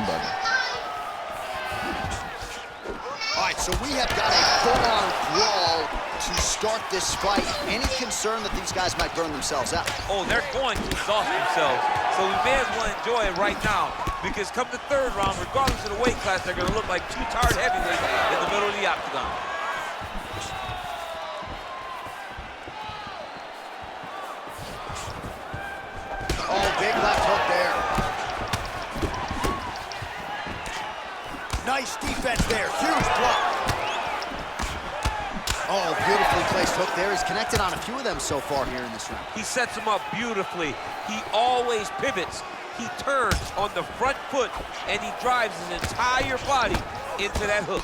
All right, so we have got a full-on brawl to start this fight. Any concern that these guys might burn themselves out? Oh, they're going to exhaust themselves. So we may as well enjoy it right now, because come the third round, regardless of the weight class, they're going to look like two tired heavyweights in the middle of the octagon. Oh, big left hook there. Nice defense there, huge block. Oh, beautifully placed hook there. He's connected on a few of them so far here in this round. He sets him up beautifully. He always pivots. He turns on the front foot, and he drives his entire body into that hook.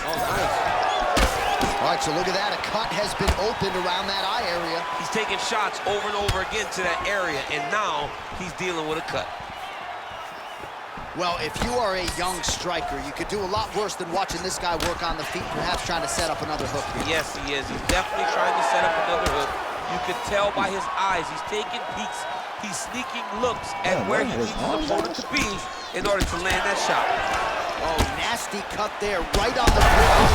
Oh, nice. All right, so look at that. A cut has been opened around that eye area. He's taking shots over and over again to that area, and now he's dealing with a cut. Well, if you are a young striker, you could do a lot worse than watching this guy work on the feet, perhaps trying to set up another hook here. Yes, he is. He's definitely trying to set up another hook. You can tell by his eyes. He's taking peeks. He's sneaking looks at where he needs his opponent to be in order to land that shot. Oh, nasty cut there, right on the bridge.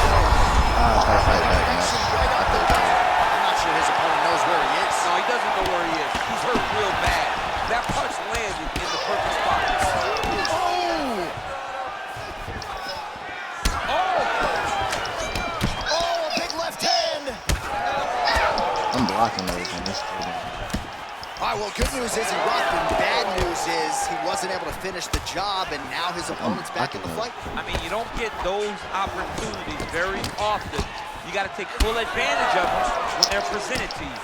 I'll try to fight back, man. I'm not sure his opponent knows where he is. No, he doesn't know where he is. He's hurt real bad. That punch landed in the perfect spot. Oh, a big left hand. I'm blocking those on this one. All right, well, good news is he rocked him. Bad news is he wasn't able to finish the job, and now his opponent's back in the fight. I mean, you don't get those opportunities very often. You got to take full advantage of them when they're presented to you.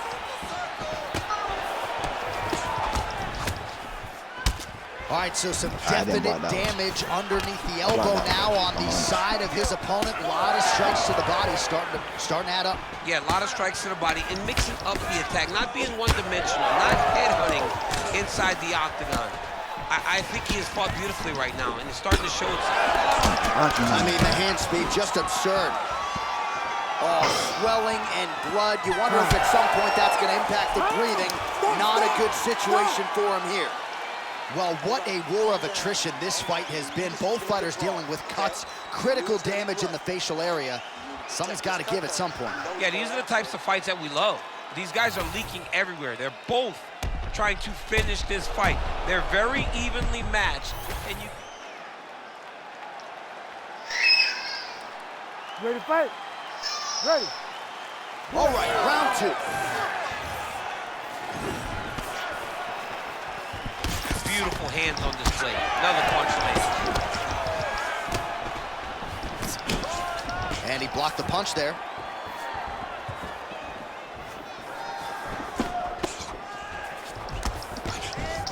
All right, so some definite damage underneath the elbow now on the side of his opponent. A lot of strikes to the body starting to add up. Yeah, a lot of strikes to the body and mixing up the attack, not being one-dimensional, not headhunting inside the octagon. I think he has fought beautifully right now, and it's starting to show itself. I mean, the hand speed, just absurd. Oh, swelling and blood. You wonder if at some point that's going to impact the breathing. Not a good situation for him here. Well, what a war of attrition this fight has been. Both fighters dealing with cuts, critical damage in the facial area. Something's got to give at some point. Yeah, these are the types of fights that we love. These guys are leaking everywhere. They're both trying to finish this fight. They're very evenly matched, and you... Ready to fight? Ready. All right, round two. Beautiful hands on display. Another punch made. And he blocked the punch there.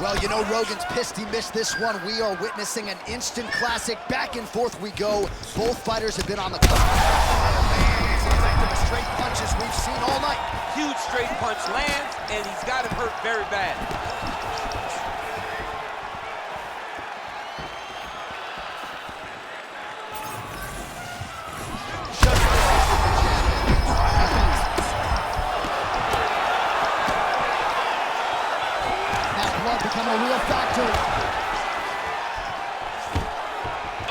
Well, you know, Rogan's pissed he missed this one. We are witnessing an instant classic. Back and forth we go. Both fighters have been on the cover. Effective straight punches we've seen all night. Huge straight punch lands, and he's got him hurt very bad. Become a real factor.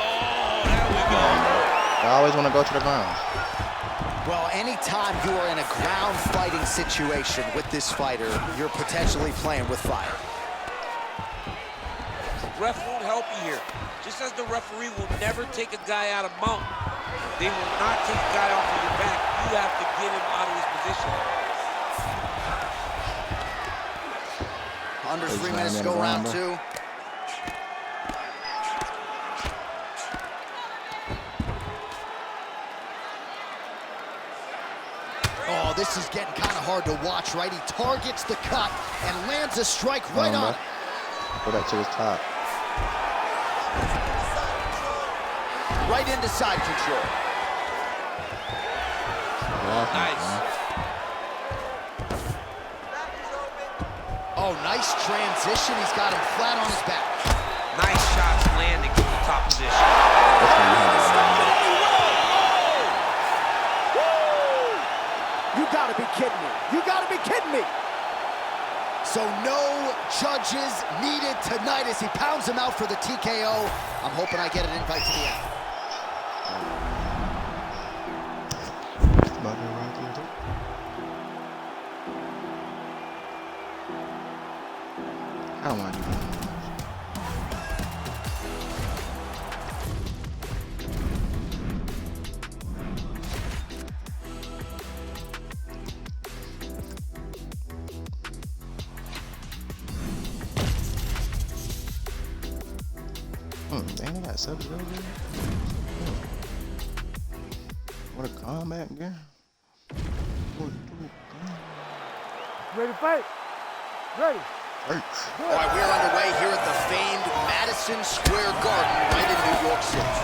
Oh, there we go. I always want to go to the ground. Well, anytime you are in a ground fighting situation with this fighter, you're potentially playing with fire. Ref won't help you here. Just as the referee will never take a guy out of mount, they will not take a guy off of your back. You have to get him out of his position. Under 3 minutes to go, round two. Oh, this is getting kind of hard to watch, right? He targets the cut and lands a strike right on it. Go back to his top. Right into side control. Nice. Oh, nice transition. He's got him flat on his back. Nice shots landing from the top position. You gotta be kidding me. You gotta be kidding me. So no judges needed tonight as he pounds him out for the TKO. I'm hoping I get an invite to the end. I don't want to do that. Dang, they got subs over there. What a combat game. Ready to fight? Ready. All right, we're underway here at the famed Madison Square Garden right in New York City.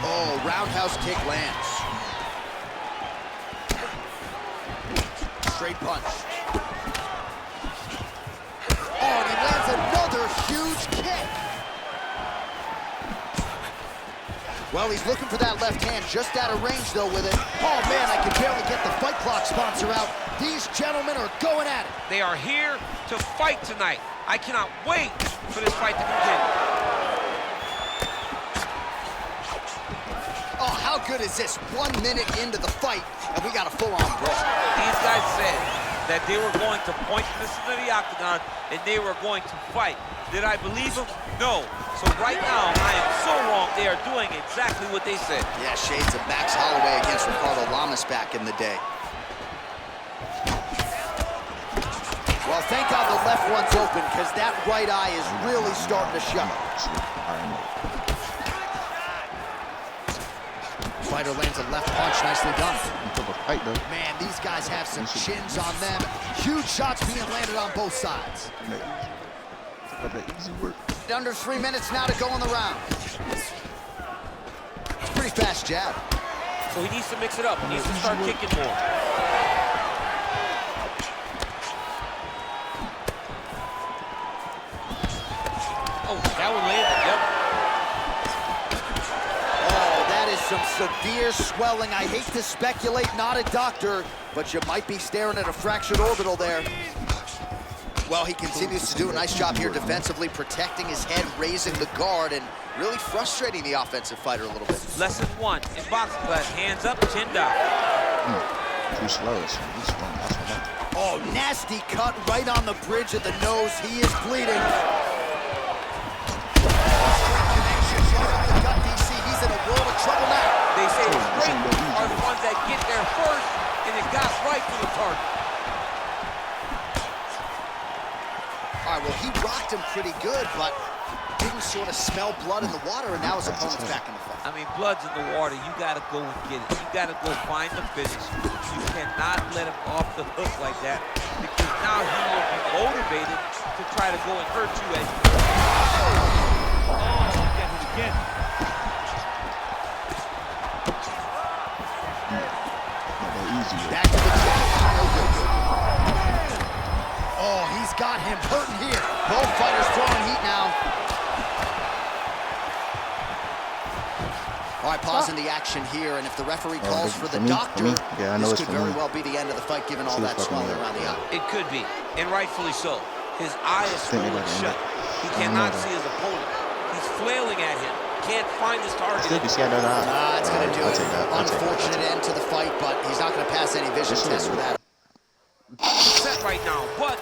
Oh, roundhouse kick lands. Straight punch. Oh, and he lands another huge kick. Well, he's looking for that left hand, just out of range, though, with it. Oh, man, I can barely get the Fight Clock sponsor out. These gentlemen are going at it. They are here to fight tonight. I cannot wait for this fight to continue. good is this? 1 minute into the fight, and we got a full-on brawl. These guys said that they were going to point this into the octagon and they were going to fight. Did I believe them? No. So right now, I am so wrong. They are doing exactly what they said. Yeah, shades of Max Holloway against Ricardo Lamas back in the day. Well, thank God the left one's open, because that right eye is really starting to shut. Fighter lands a left punch, nicely done. Man, these guys have some chins on them. Huge shots being landed on both sides. Easy work. Under 3 minutes now to go in the round. Pretty fast jab. So he needs to mix it up. He needs to start kicking more. Oh, that one landed, yep. Oh, that is some severe swelling. I hate to speculate, not a doctor, but you might be staring at a fractured orbital there. Well, he continues to do a nice job here defensively, protecting his head, raising the guard, and really frustrating the offensive fighter a little bit. Lesson 1 in boxing class, hands up, chin down. Too slow. He's strong. Oh, nasty cut right on the bridge of the nose. He is bleeding. DC, he's in a world of trouble now. They say the great are the ones that get there first, and it got right to the target. All right, well, he rocked him pretty good, but didn't sort of smell blood in the water, and now his opponent's back in the fight. I mean, blood's in the water. You got to go and get it. You got to go find the finish. You cannot let him off the hook like that, because now he will be motivated to try to go and hurt you as you go. Oh, get him again. Back to the jab. No good. Oh, he's got him hurting here. Both fighters throwing heat now. All right, pausing the action here, and if the referee calls for the doctor, this could very well be the end of the fight, given all that swelling around the eye. It could be, and rightfully so. His eye is swollen shut. He cannot see his opponent. He's flailing at him. Can't find his target. It's going to do it. Unfortunate end to the fight, but he's not going to pass any vision test with that. Set right now, but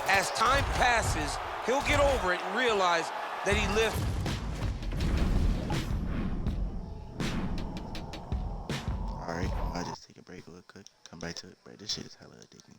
as time passes, he'll get over it and realize that he lived. Alright, I'll just take a break real quick. Come back to it, bro. This shit is hella addicting.